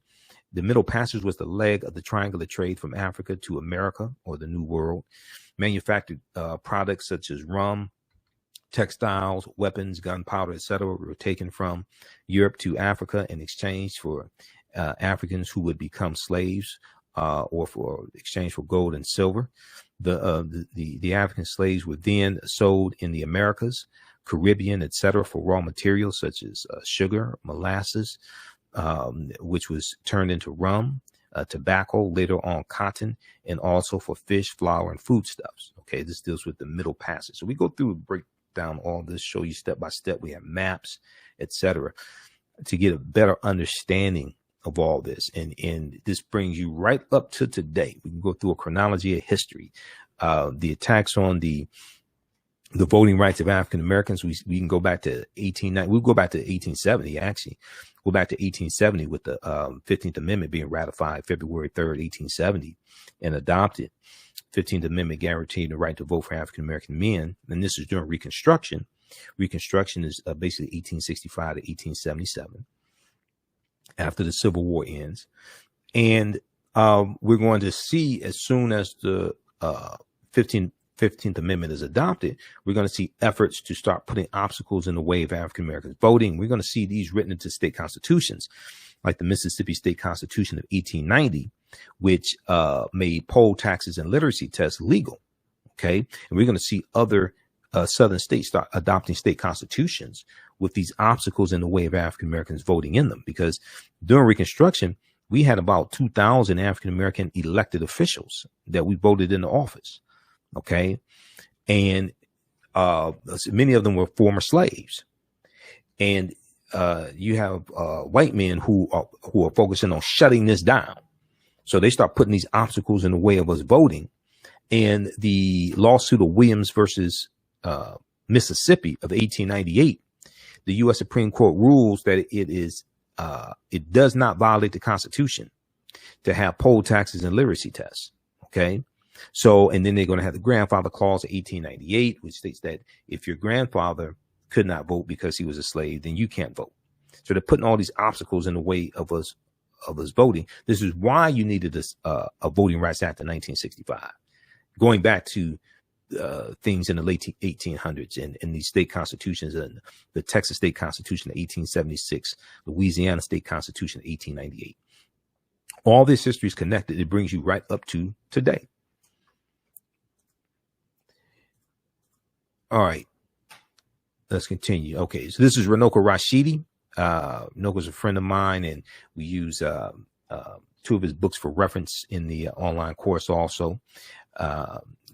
The Middle Passage was the leg of the triangular trade from Africa to America, or the New World. Manufactured products such as rum, textiles, weapons, gunpowder, etc., were taken from Europe to Africa in exchange for Africans who would become slaves, or for exchange for gold and silver. The African slaves were then sold in the Americas Caribbean, etc., for raw materials such as sugar, molasses, which was turned into rum, tobacco, later on cotton, and also for fish, flour, and foodstuffs. Okay, this deals with the Middle Passage. So we go through and break down all this, show you step by step. We have maps, etc., to get a better understanding of all this. And this brings you right up to today. We can go through a chronology of history. The attacks on the voting rights of African Americans. We can go back to 1890. We'll go back to 1870, actually. Go back to 1870 with the 15th Amendment being ratified February 3rd, 1870, and adopted. 15th Amendment guaranteed the right to vote for African American men. And this is during Reconstruction. Reconstruction is basically 1865 to 1877, after the Civil War ends. And we're going to see, as soon as the 15th Amendment is adopted, we're going to see efforts to start putting obstacles in the way of African Americans voting. We're going to see these written into state constitutions, like the Mississippi State Constitution of 1890, which made poll taxes and literacy tests legal. Okay. And we're going to see other southern states start adopting state constitutions with these obstacles in the way of African Americans voting in them, because during Reconstruction, we had about 2,000 African American elected officials that we voted into office. Okay. And many of them were former slaves. And you have white men who are focusing on shutting this down. So they start putting these obstacles in the way of us voting. And the lawsuit of Williams versus Mississippi of 1898, the U.S. Supreme Court rules that it does not violate the Constitution to have poll taxes and literacy tests. Okay. So, and then they're going to have the grandfather clause of 1898, which states that if your grandfather could not vote because he was a slave, then you can't vote. So they're putting all these obstacles in the way of us voting. This is why you needed a Voting Rights Act of 1965, going back to things in the late 1800s and these state constitutions, and the Texas State Constitution of 1876, Louisiana State Constitution of 1898. All this history is connected. It brings you right up to today. All right, let's continue. Okay, so this is Runoko Rashidi. Runoko's a friend of mine, and we use two of his books for reference in the online course also.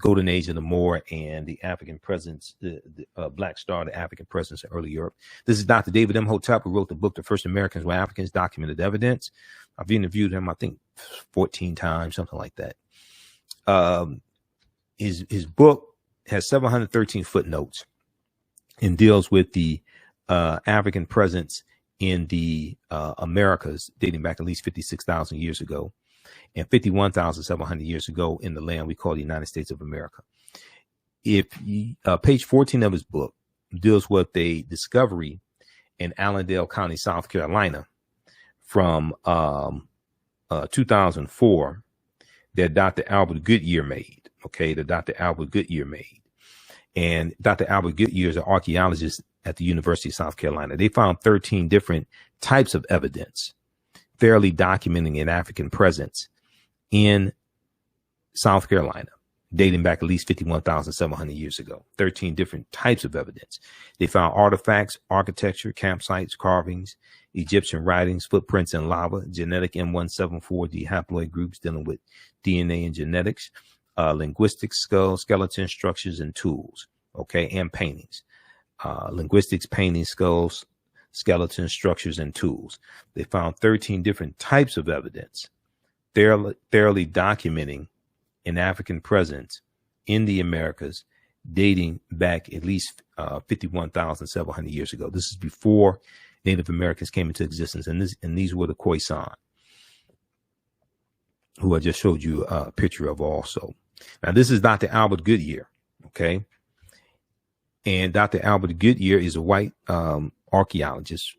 Golden Age of the Moor and the African Presence, the Black Star, the African Presence in Early Europe. This is Dr. David Imhotep, who wrote the book, The First Americans Were Africans, Documented Evidence. I've interviewed him, I think, 14 times, something like that. His book has 713 footnotes and deals with the African presence in the Americas, dating back at least 56,000 years ago, and 51,700 years ago in the land we call the United States of America. Page 14 of his book deals with a discovery in Allendale County, South Carolina, from 2004 that Dr. Albert Goodyear made. Okay, that Dr. Albert Goodyear made. And Dr. Albert Goodyear is an archaeologist at the University of South Carolina. They found 13 different types of evidence fairly documenting an African presence in South Carolina, dating back at least 51,700 years ago. 13 different types of evidence. They found artifacts, architecture, campsites, carvings, Egyptian writings, footprints in lava, genetic M174D haploid groups dealing with DNA and genetics, linguistics, skulls, skeletons, structures, and tools, okay, and paintings. Linguistics, paintings, skulls, skeletons, structures, and tools. They found 13 different types of evidence, thoroughly documenting an African presence in the Americas dating back at least 51,700 years ago. This is before Native Americans came into existence, and these were the Khoisan, who I just showed you a picture of also. Now, this is Dr. Albert Goodyear, okay? And Dr. Albert Goodyear is a white archaeologist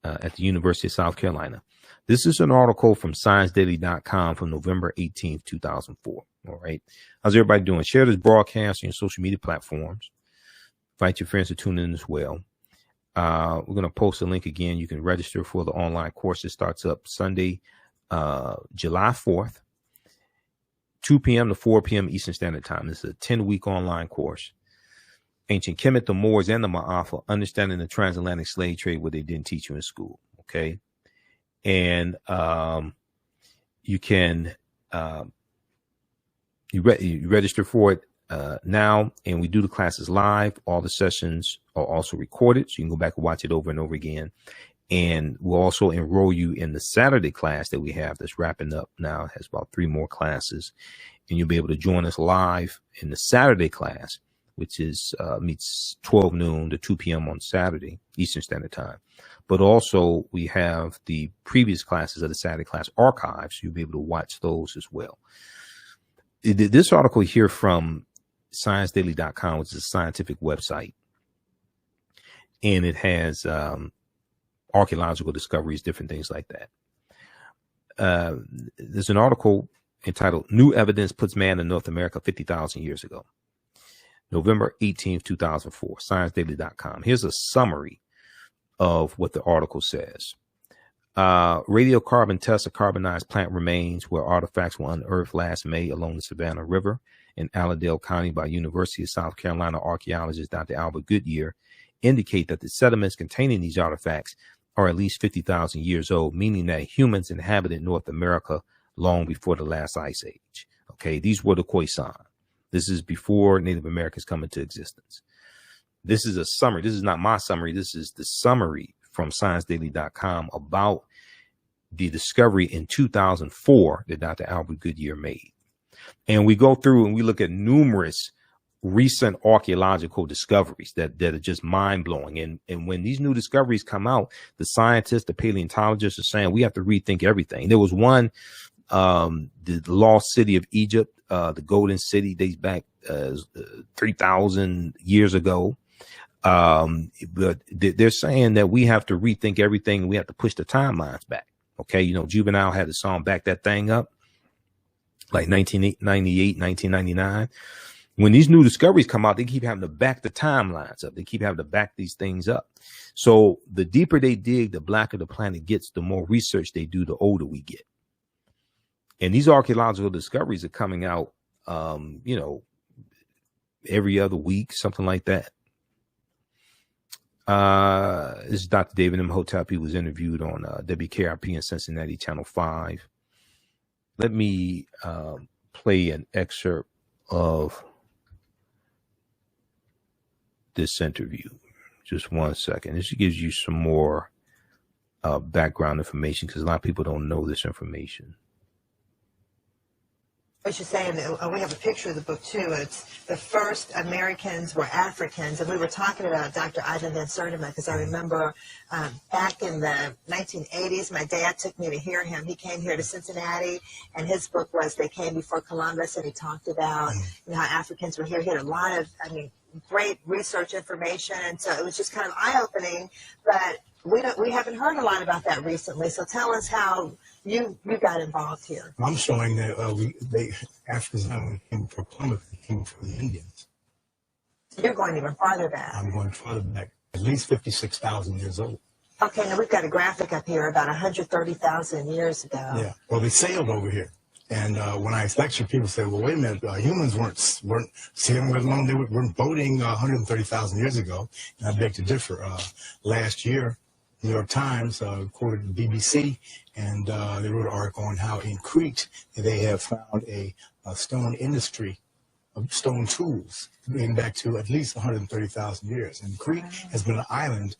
at the University of South Carolina. This is an article from ScienceDaily.com from November 18th, 2004. All right. How's everybody doing? Share this broadcast on your social media platforms. Invite your friends to tune in as well. We're going to post a link again. You can register for the online course. It starts up Sunday, July 4th, 2 p.m. to 4 p.m. Eastern Standard Time. This is a 10-week online course. Ancient Kemet, the Moors, and the Maafa, understanding the transatlantic slave trade, what they didn't teach you in school. Okay. And you can you register for it now, and we do the classes live. All the sessions are also recorded, so you can go back and watch it over and over again. And we'll also enroll you in the Saturday class that we have that's wrapping up now. It has about 3 more classes, and you'll be able to join us live in the Saturday class, which is meets 12 noon to 2 p.m. on Saturday, Eastern Standard Time. But also we have the previous classes of the Saturday class archived, so you'll be able to watch those as well. This article here from ScienceDaily.com, which is a scientific website, and it has archaeological discoveries, different things like that. There's an article entitled "New Evidence Puts Man in North America 50,000 Years Ago." November 18th, 2004, ScienceDaily.com. Here's a summary of what the article says. Radiocarbon tests of carbonized plant remains where artifacts were unearthed last May along the Savannah River in Allendale County by University of South Carolina archaeologist Dr. Albert Goodyear indicate that the sediments containing these artifacts are at least 50,000 years old, meaning that humans inhabited North America long before the last ice age. Okay, these were the Khoisan. This is before Native Americans come into existence. This is a summary. This is not my summary. This is the summary from ScienceDaily.com about the discovery in 2004 that Dr. Albert Goodyear made. And we go through and we look at numerous recent archaeological discoveries that are just mind-blowing. And when these new discoveries come out, the scientists, the paleontologists are saying we have to rethink everything. There was one, the lost city of Egypt, the Golden City, dates back 3,000 years ago. But they're saying that we have to rethink everything and we have to push the timelines back. Okay. You know, Juvenile had the song Back That Thing Up, like 1998, 1999. When these new discoveries come out, they keep having to back the timelines up. They keep having to back these things up. So the deeper they dig, the blacker the planet gets, the more research they do, the older we get. And these archaeological discoveries are coming out, you know, every other week, something like that. This is Dr. David Imhotep. He was interviewed on WKRP in Cincinnati, Channel 5. Let me play an excerpt of this interview. Just 1 second. This gives you some more background information because a lot of people don't know this information. I should say, and we have a picture of the book too. It's the first Americans were Africans, and we were talking about Dr. Ivan Van Sertima because I remember back in the 1980s, my dad took me to hear him. He came here to Cincinnati, and his book was "They Came Before Columbus," and he talked about how Africans were here. He had a lot of, great research information, and so it was just kind of eye-opening. But we haven't heard a lot about that recently. So tell us how you got involved here. I'm showing that Africans not only came before Columbus, they came before the Indians. You're going even farther back. I'm going farther back, at least 56,000 years old. Okay, now we've got a graphic up here about 130,000 years ago. Yeah, well, they sailed over here. And when I lecture, people say, well, wait a minute, humans weren't sailing along, they weren't boating 130,000 years ago. And I beg to differ. Last year, New York Times quoted the BBC, and they wrote an article on how in Crete they have found a stone industry of stone tools dating back to at least 130,000 years. And Crete has been an island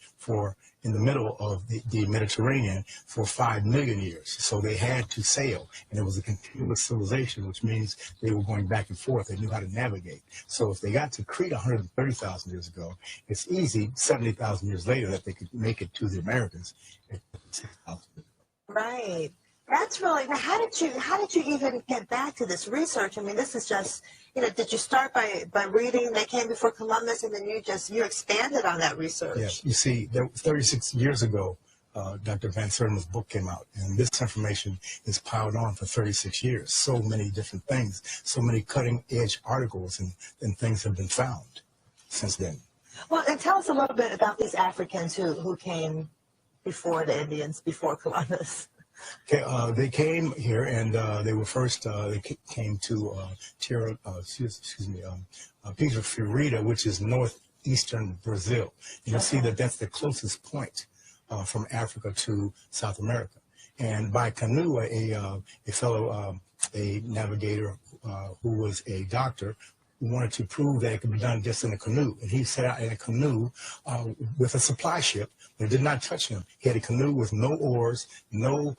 in the middle of the Mediterranean for 5 million years. So they had to sail, and it was a continuous civilization, which means they were going back and forth. They knew how to navigate. So if they got to Crete 130,000 years ago, it's easy 70,000 years later that they could make it to the Americans at 6,000. Right. That's really, how did you even get back to this research? I mean, this is just, did you start by reading They Came Before Columbus, and then you expanded on that research? Yeah, you see, 36 years ago, Dr. Van Sertima's book came out, and this information is piled on for 36 years. So many different things, so many cutting-edge articles and things have been found since then. Well, and tell us a little bit about these Africans who came before the Indians, before Columbus. Okay, they came here, and they were first. They came to Piedra Fiorita, which is southeastern Brazil. You'll see that that's the closest point from Africa to South America. And by canoe, a fellow, a navigator who was a doctor, who wanted to prove that it could be done just in a canoe. And he set out in a canoe with a supply ship, but it did not touch him. He had a canoe with no oars, no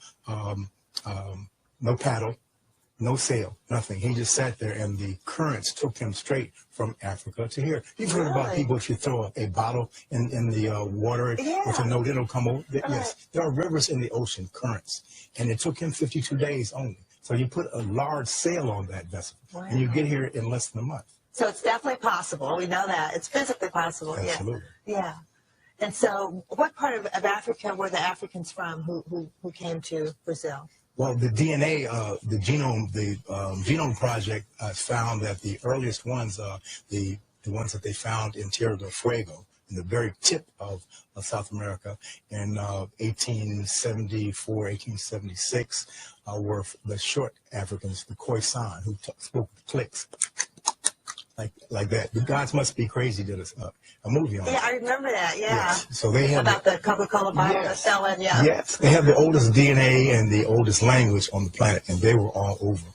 paddle, no sail, nothing. He just sat there, and the currents took him straight from Africa to here. You've heard about people, if you throw a bottle in the water with a note, it'll come over. Yes, there are rivers in the ocean, currents. And it took him 52 days only. So you put a large sail on that vessel, and you get here in less than a month. So it's definitely possible. We know that. It's physically possible. Absolutely. Yeah. And so what part of Africa were the Africans from who came to Brazil? Well, the DNA, the Genome Project found that the earliest ones, the ones that they found in Tierra del Fuego, in the very tip of South America in 1874, 1876, were the short Africans, the Khoisan, who spoke with clicks, like that. The gods must be crazy did a movie on it. Yeah, I remember that, yeah. Yes. So they have about the Coca-Cola bottle selling, yeah. Yes, they have the oldest DNA and the oldest language on the planet, and they were all over.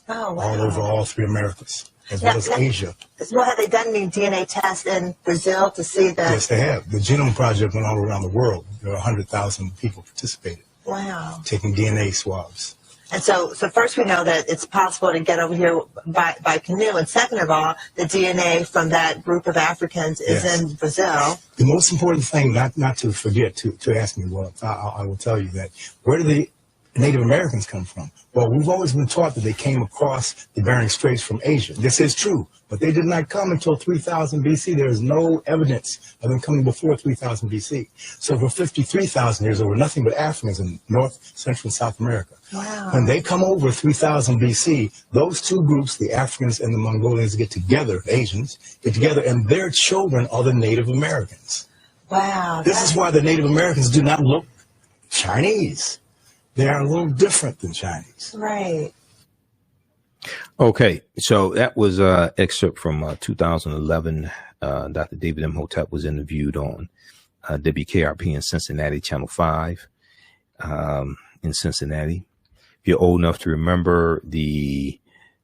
Oh, wow. All over all three Americas, as well as Asia. Well, have they done any DNA tests in Brazil to see that? Yes, they have. The Genome Project went all around the world. There were 100,000 people participated. Wow. Taking DNA swabs. And so first we know that it's possible to get over here by canoe. And second of all, the DNA from that group of Africans is in Brazil. The most important thing, not to forget, to ask me, well, I will tell you that. Where do the Native Americans come from? Well, we've always been taught that they came across the Bering Straits from Asia. This is true, but they did not come until 3000 BC. There is no evidence of them coming before 3000 BC. So for 53,000 years, there were nothing but Africans in North, Central, and South America. Wow. When they come over 3000 BC, those two groups, the Africans and the Mongolians, get together, the Asians, get together, and their children are the Native Americans. Wow. This is why the Native Americans do not look Chinese. They are a little different than Chinese. Right. Okay, so that was an excerpt from 2011. Dr. David Imhotep was interviewed on WKRP in Cincinnati, Channel 5 in Cincinnati. If you're old enough to remember the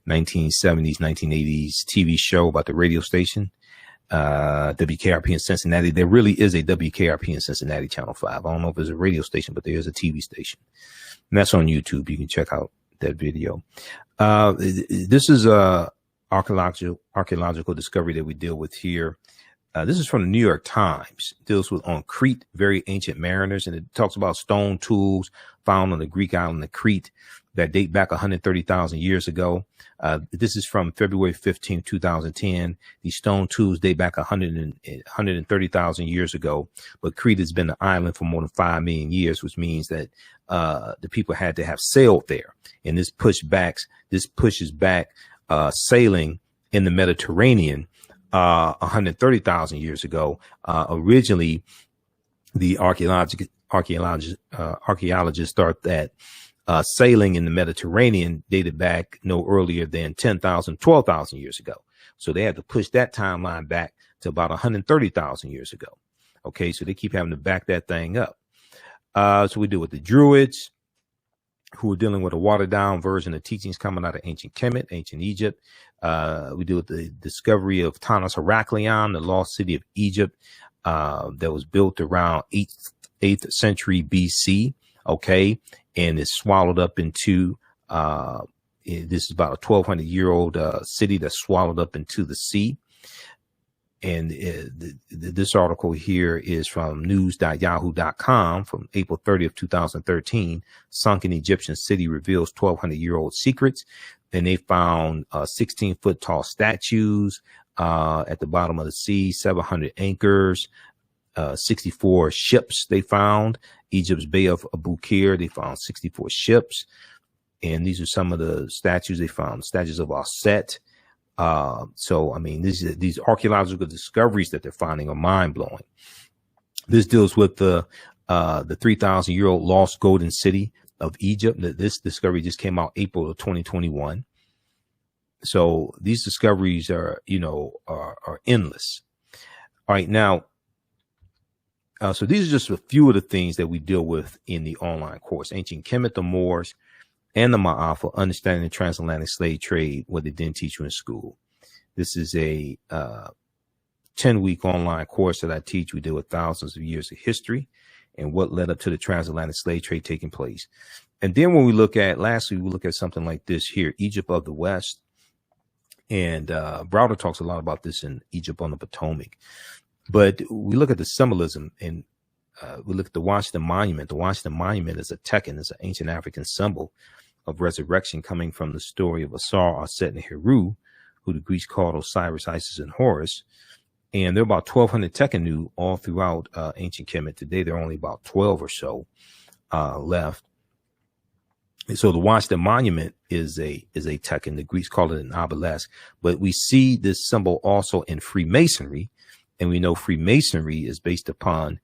1970s, 1980s TV show about the radio station, WKRP in Cincinnati, there really is a WKRP in Cincinnati, Channel 5. I don't know if it's a radio station, but there is a TV station. And that's on YouTube. You can check out that video. This is a archaeological discovery that we deal with here. This is from the New York Times. It deals with on Crete, very ancient mariners, and it talks about stone tools found on the Greek island of Crete that date back 130,000 years ago. This is from February 15, 2010. These stone tools date back 130,000 years ago, but Crete has been an island for more than 5 million years, which means that the people had to have sailed there. And this pushes back sailing in the Mediterranean 130,000 years ago. Originally, the archaeologists thought that sailing in the Mediterranean dated back no earlier than 10,000, 12,000 years ago. So they had to push that timeline back to about 130,000 years ago. Okay, so they keep having to back that thing up. So we deal with the Druids, who are dealing with a watered down version of teachings coming out of ancient Kemet, ancient Egypt. We deal with the discovery of Tanis Heraklion, the lost city of Egypt, that was built around 8th century BC. Okay. And it's swallowed up into, this is about a 1,200-year-old city that's swallowed up into the sea. And this article here is from news.yahoo.com from April 30th, 2013. Sunken Egyptian city reveals 1,200-year-old secrets. And they found 16-foot tall statues at the bottom of the sea, 700 anchors, 64 ships they found. Egypt's Bay of Abu Qir, they found 64 ships. And these are some of the statues they found, statues of Aset. So, I mean, these archaeological discoveries that they're finding are mind blowing. This deals with the 3,000-year-old lost golden city of Egypt. This discovery just came out April of 2021. So these discoveries are endless. All right, now, so these are just a few of the things that we deal with in the online course. Ancient Kemet, the Moors, and the Maafa, understanding the transatlantic slave trade, what they didn't teach you in school. This is a 10-week online course that I teach. We deal with thousands of years of history and what led up to the transatlantic slave trade taking place. And then when we look at, lastly, we look at something like this here, Egypt of the West. And Browder talks a lot about this in Egypt on the Potomac. But we look at the symbolism, and we look at the Washington Monument. The Washington Monument is a Tekken, it's an ancient African symbol of resurrection coming from the story of Asar, Aset, and Heru, who the Greeks called Osiris, Isis, and Horus. And there are about 1,200 Tekkenu all throughout ancient Kemet. Today, there are only about 12 or so left. And so the Washington Monument is a Tekken. The Greeks call it an obelisk. But we see this symbol also in Freemasonry. And we know Freemasonry is based upon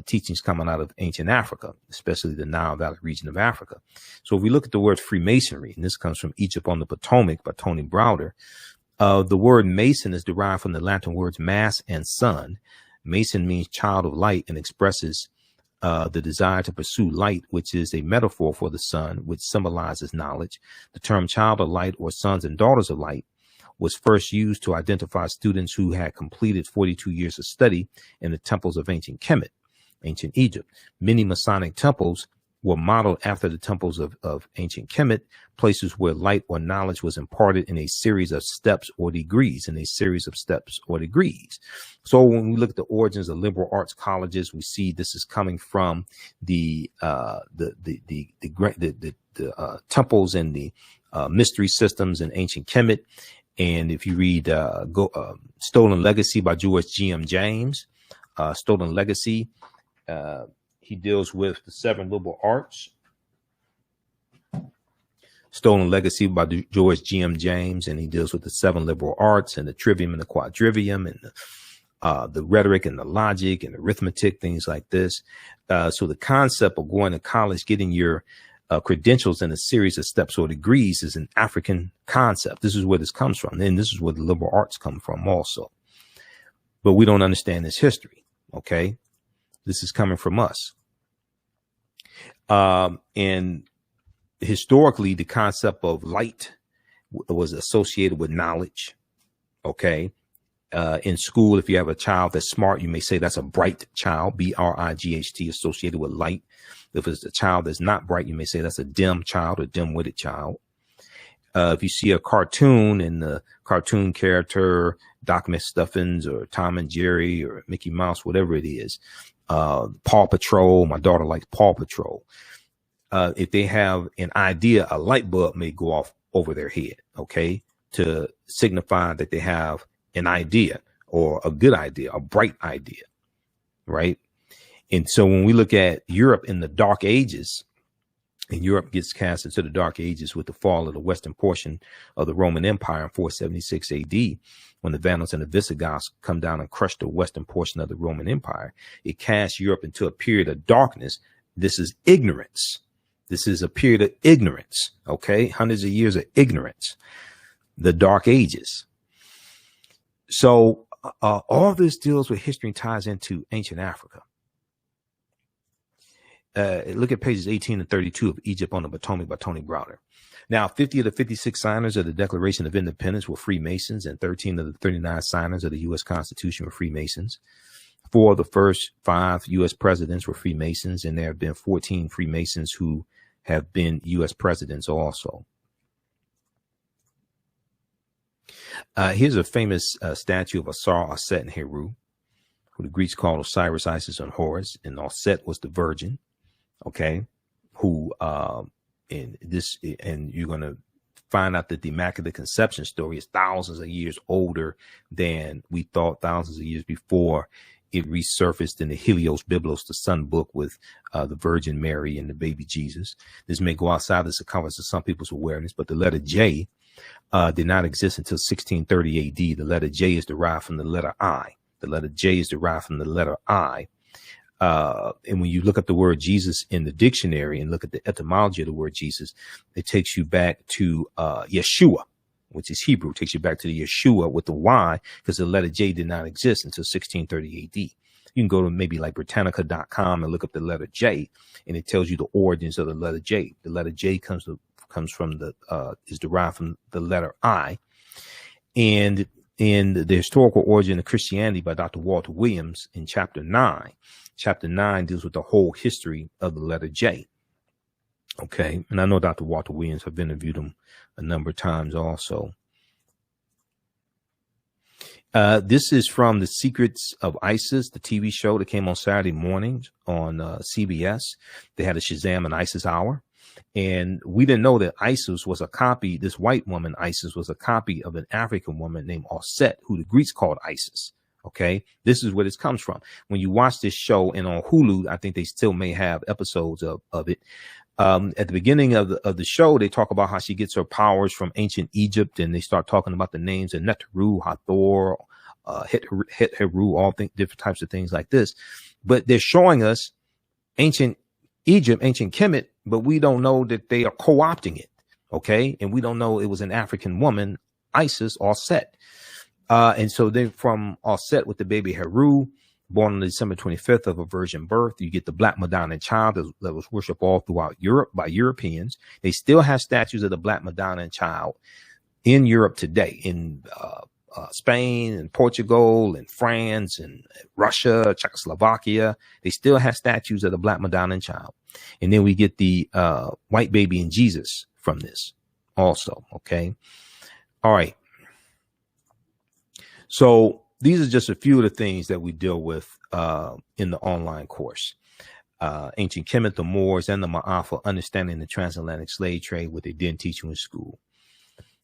teachings coming out of ancient Africa, especially the Nile Valley region of Africa. So if we look at the word Freemasonry, and this comes from Egypt on the Potomac by Tony Browder, the word Mason is derived from the Latin words mass and sun. Mason means child of light and expresses the desire to pursue light, which is a metaphor for the sun, which symbolizes knowledge. The term child of light or sons and daughters of light was first used to identify students who had completed 42 years of study in the temples of ancient Kemet, ancient Egypt. Many Masonic temples were modeled after the temples of ancient Kemet, places where light or knowledge was imparted in a series of steps or degrees, So when we look at the origins of liberal arts colleges, we see this is coming from the temples and the mystery systems in ancient Kemet. And if you read Stolen Legacy by George G.M. James, Stolen Legacy, he deals with the 7 liberal arts. Stolen Legacy by George G.M. James, and he deals with the 7 liberal arts and the trivium and the quadrivium and the rhetoric and the logic and arithmetic, things like this. So the concept of going to college, getting your credentials in a series of steps or degrees is an African concept. This is where this comes from. And this is where the liberal arts come from also. But we don't understand this history. Okay. This is coming from us. And historically, the concept of light was associated with knowledge. Okay. In school, if you have a child that's smart, you may say that's a bright child, B-R-I-G-H-T, associated with light. If it's a child that's not bright, you may say that's a dim child or dim-witted child. If you see a cartoon and the cartoon character, Doc McStuffins or Tom and Jerry or Mickey Mouse, whatever it is, Paw Patrol, my daughter likes Paw Patrol. If they have an idea, a light bulb may go off over their head, okay, to signify that they have an idea or a good idea, a bright idea, right? And so when we look at Europe in the Dark Ages, and Europe gets cast into the Dark Ages with the fall of the western portion of the Roman Empire in 476 AD, when the Vandals and the Visigoths come down and crush the western portion of the Roman Empire, it casts Europe into a period of darkness. This is ignorance. This is a period of ignorance, okay? Hundreds of years of ignorance, the Dark Ages. So all this deals with history and ties into ancient Africa. Look at pages 18 and 32 of Egypt on the Potomac by Tony Browder. Now, 50 of the 56 signers of the Declaration of Independence were Freemasons, and 13 of the 39 signers of the U.S. Constitution were Freemasons. 4 of the first 5 U.S. presidents were Freemasons, and there have been 14 Freemasons who have been U.S. presidents also. Here's a famous statue of Asar, Aset, and Heru, who the Greeks called Osiris, Isis, and Horus, and Aset was the virgin. Okay, who and you're going to find out that the Immaculate Conception story is thousands of years older than we thought, thousands of years before it resurfaced in the Helios Biblos, the Sun book, with the Virgin Mary and the baby Jesus. This may go outside the circumference of some people's awareness, but the letter J did not exist until 1630 AD. The letter J is derived from the letter I. The letter J is derived from the letter I. And when you look at the word Jesus in the dictionary and look at the etymology of the word Jesus, it takes you back to Yeshua, which is Hebrew. It takes you back to the Yeshua with the Y, because the letter J did not exist until 1630 AD. You can go to maybe like Britannica.com and look up the letter J, and it tells you the origins of the letter J. The letter J comes from is derived from the letter I. And in the historical origin of Christianity by Dr. Walter Williams in chapter 9. Chapter 9 deals with the whole history of the letter J. Okay. And I know Dr. Walter Williams, I've interviewed him a number of times also. This is from The Secrets of ISIS, the TV show that came on Saturday mornings on CBS. They had a Shazam and ISIS hour. And we didn't know that ISIS was a copy. This white woman, ISIS, was a copy of an African woman named Osset, who the Greeks called Isis. Okay. This is where this comes from. When you watch this show, and on Hulu, I think they still may have episodes of it. At the beginning of the show, they talk about how she gets her powers from ancient Egypt, and they start talking about the names of Neteru, Hathor, Heru, all different types of things like this. But they're showing us ancient Egypt, ancient Kemet, but we don't know that they are co-opting it. Okay. And we don't know it was an African woman, Isis, Osset. And so they're from Osset with the baby Heru, born on December 25th of a virgin birth. You get the Black Madonna child that was worshipped all throughout Europe by Europeans. They still have statues of the Black Madonna child in Europe today, in Spain and Portugal and France and Russia, Czechoslovakia. They still have statues of the Black Madonna child. And then we get the white baby and Jesus from this also. Okay. All right. So these are just a few of the things that we deal with in the online course. Ancient Kemet, the Moors, and the Maafa, understanding the transatlantic slave trade, what they didn't teach you in school.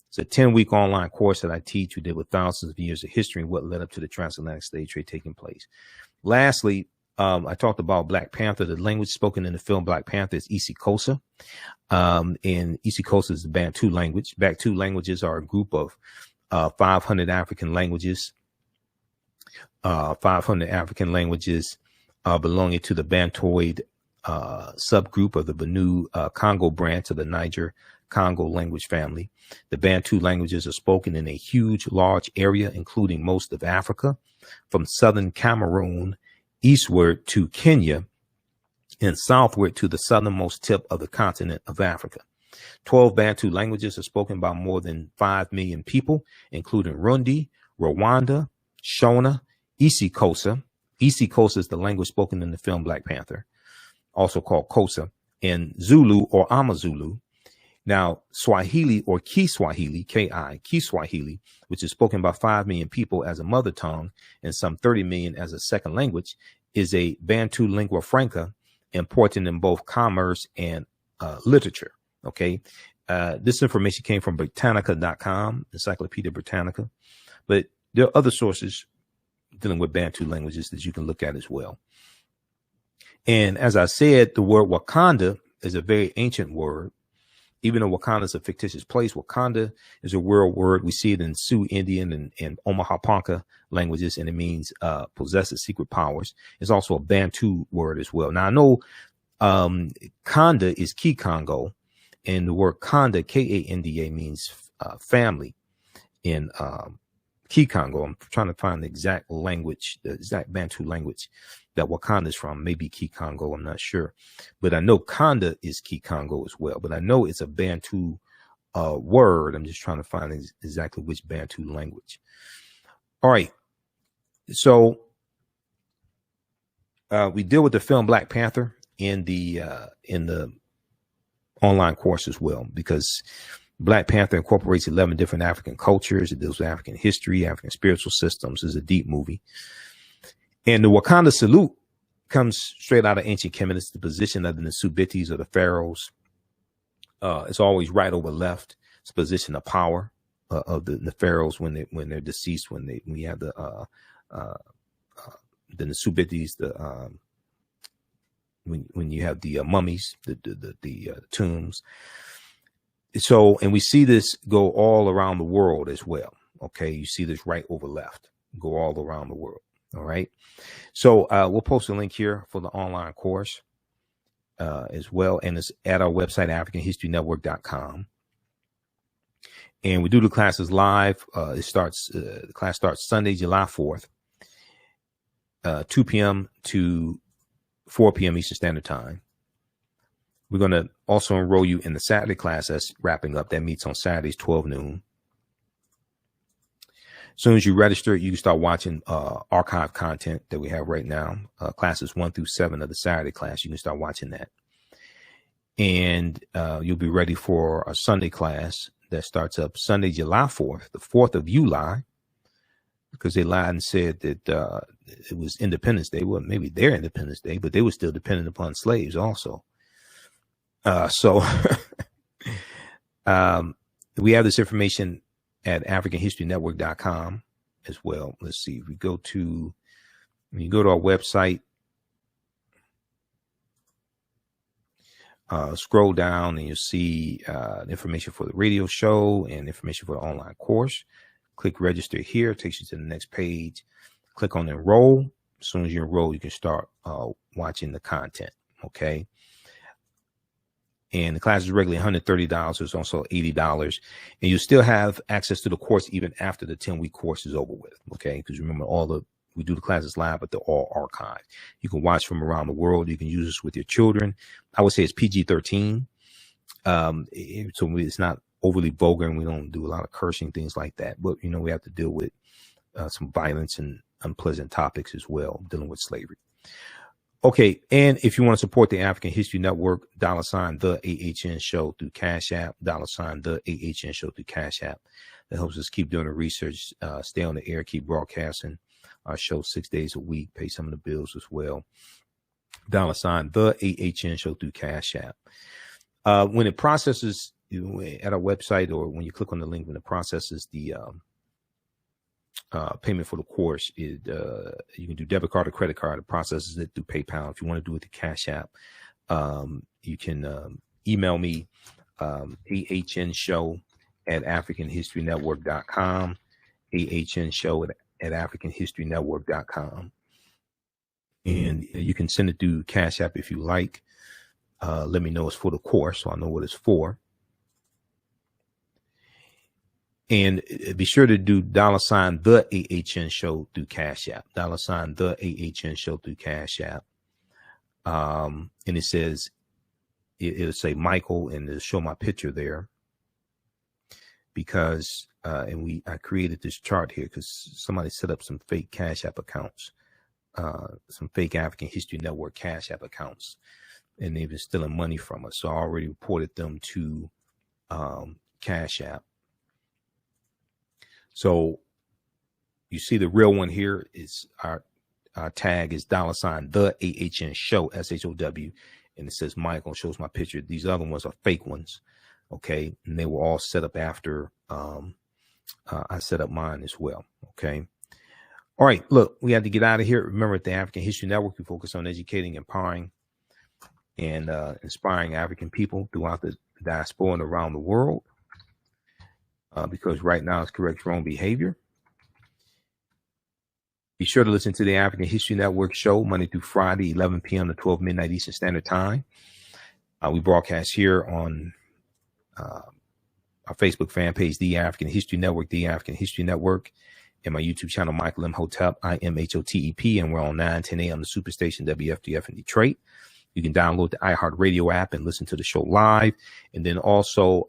It's a 10-week online course that I teach. We did with thousands of years of history and what led up to the transatlantic slave trade taking place. Lastly, I talked about Black Panther. The language spoken in the film Black Panther is isiXhosa. And isiXhosa is the Bantu language. Bantu languages are a group of 500 African languages. 500 African languages belonging to the Bantoid subgroup of the Benue Congo branch of the Niger Congo language family. The Bantu languages are spoken in a huge, large area, including most of Africa, from southern Cameroon eastward to Kenya and southward to the southernmost tip of the continent of Africa. 12 Bantu languages are spoken by more than 5 million people, including Rundi, Rwanda, Shona, isiXhosa. isiXhosa is the language spoken in the film Black Panther, also called Xhosa, and Zulu or Amazulu. Now, Swahili or Kiswahili, K-I, Kiswahili, which is spoken by 5 million people as a mother tongue and some 30 million as a second language, is a Bantu lingua franca important in both commerce and literature. Okay. This information came from Britannica.com, Encyclopedia Britannica, but there are other sources dealing with Bantu languages that you can look at as well. And as I said, the word Wakanda is a very ancient word. Even though Wakanda is a fictitious place, Wakanda is a real word. We see it in Sioux Indian and Omaha Ponca languages, and it means possesses secret powers. It's also a Bantu word as well. Now, I know Kanda is Kikongo, and the word Kanda, K-A-N-D-A, means family in Kikongo. I'm trying to find the exact language, the exact Bantu language that Wakanda is from. Maybe Kikongo, I'm not sure. But I know Kanda is Kikongo as well. But I know it's a Bantu word. I'm just trying to find exactly which Bantu language. All right. So we deal with the film Black Panther in the online course as well, because Black Panther incorporates 11 different African cultures. It deals with African history, African spiritual systems. It's a deep movie. And the Wakanda salute comes straight out of ancient Kemet. It's the position of the Nsubitis or the pharaohs. It's always right over left. It's a position of power of the pharaohs when they're deceased. When you have the Nsubitis, when you have the mummies, the tombs. So, and we see this go all around the world as well. Okay, you see this right over left, go all around the world. All right. So we'll post a link here for the online course as well. And it's at our website, AfricanHistoryNetwork.com. And we do the classes live. The class starts Sunday, July 4th, 2 p.m. to 4 p.m. Eastern Standard Time. We're going to also enroll you in the Saturday class that's wrapping up. That meets on Saturdays, 12 noon. As soon as you register, you can start watching archive content that we have right now. Classes 1 through 7 of the Saturday class. You can start watching that. And you'll be ready for a Sunday class that starts up Sunday, July 4th, the 4th of July, because they lied and said that it was Independence Day. Well, maybe their Independence Day, but they were still dependent upon slaves also. So we have this information at AfricanHistoryNetwork.com as well. Let's see. When you go to our website, scroll down and you'll see information for the radio show and information for the online course. Click register here. It takes you to the next page. Click on enroll. As soon as you enroll, you can start watching the content. Okay. And the class is regularly $130. It's also $80. And you still have access to the course even after the 10-week course is over with. Okay. Because remember, we do the classes live, but they're all archived. You can watch from around the world. You can use this with your children. I would say it's PG-13. So it's not overly vulgar, and we don't do a lot of cursing, things like that. But, we have to deal with some violence and unpleasant topics as well, dealing with slavery. Okay, and if you want to support the African History Network, $, the AHN Show through Cash App, $, the AHN Show through Cash App. That helps us keep doing the research, stay on the air, keep broadcasting our show 6 days a week, pay some of the bills as well. $, the AHN Show through Cash App. When it processes at our website, or when you click on the link, when it processes the payment for the course, you can do debit card or credit card. It processes it through PayPal. If you want to do it through Cash App, you can email me, ahnshow@africanhistorynetwork.com, ahnshow@africanhistorynetwork.com. And you can send it through Cash App if you like. Let me know it's for the course, so I know what it's for. And be sure to do $, the AHN Show through Cash App, $, the AHN Show through Cash App. And it says, it'll say Michael, and it'll show my picture there, because, I created this chart here because somebody set up some fake Cash App accounts, some fake African History Network Cash App accounts, and they've been stealing money from us. So I already reported them to Cash App. So you see the real one here is our tag is $, the AHN Show, SHOW, and it says Michael, shows my picture. These other ones are fake ones. Okay. And they were all set up after I set up mine as well. Okay. All right. Look, we have to get out of here. Remember, at the African History Network, we focus on educating, empowering, and inspiring African people throughout the diaspora and around the world. Because right now it's correct your own behavior. Be sure to listen to the African History Network show Monday through Friday, 11 p.m. to 12 midnight Eastern Standard Time. We broadcast here on our Facebook fan page, The African History Network, The African History Network, and my YouTube channel, Michael Imhotep, IMHOTEP, and we're on 9:10 a.m. the Superstation WFDF in Detroit. You can download the iHeartRadio app and listen to the show live. And then also,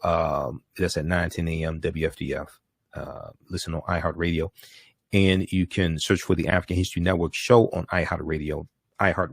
that's at 9:10 a.m. WFDF. Listen on iHeartRadio. And you can search for the African History Network show on iHeartRadio. They have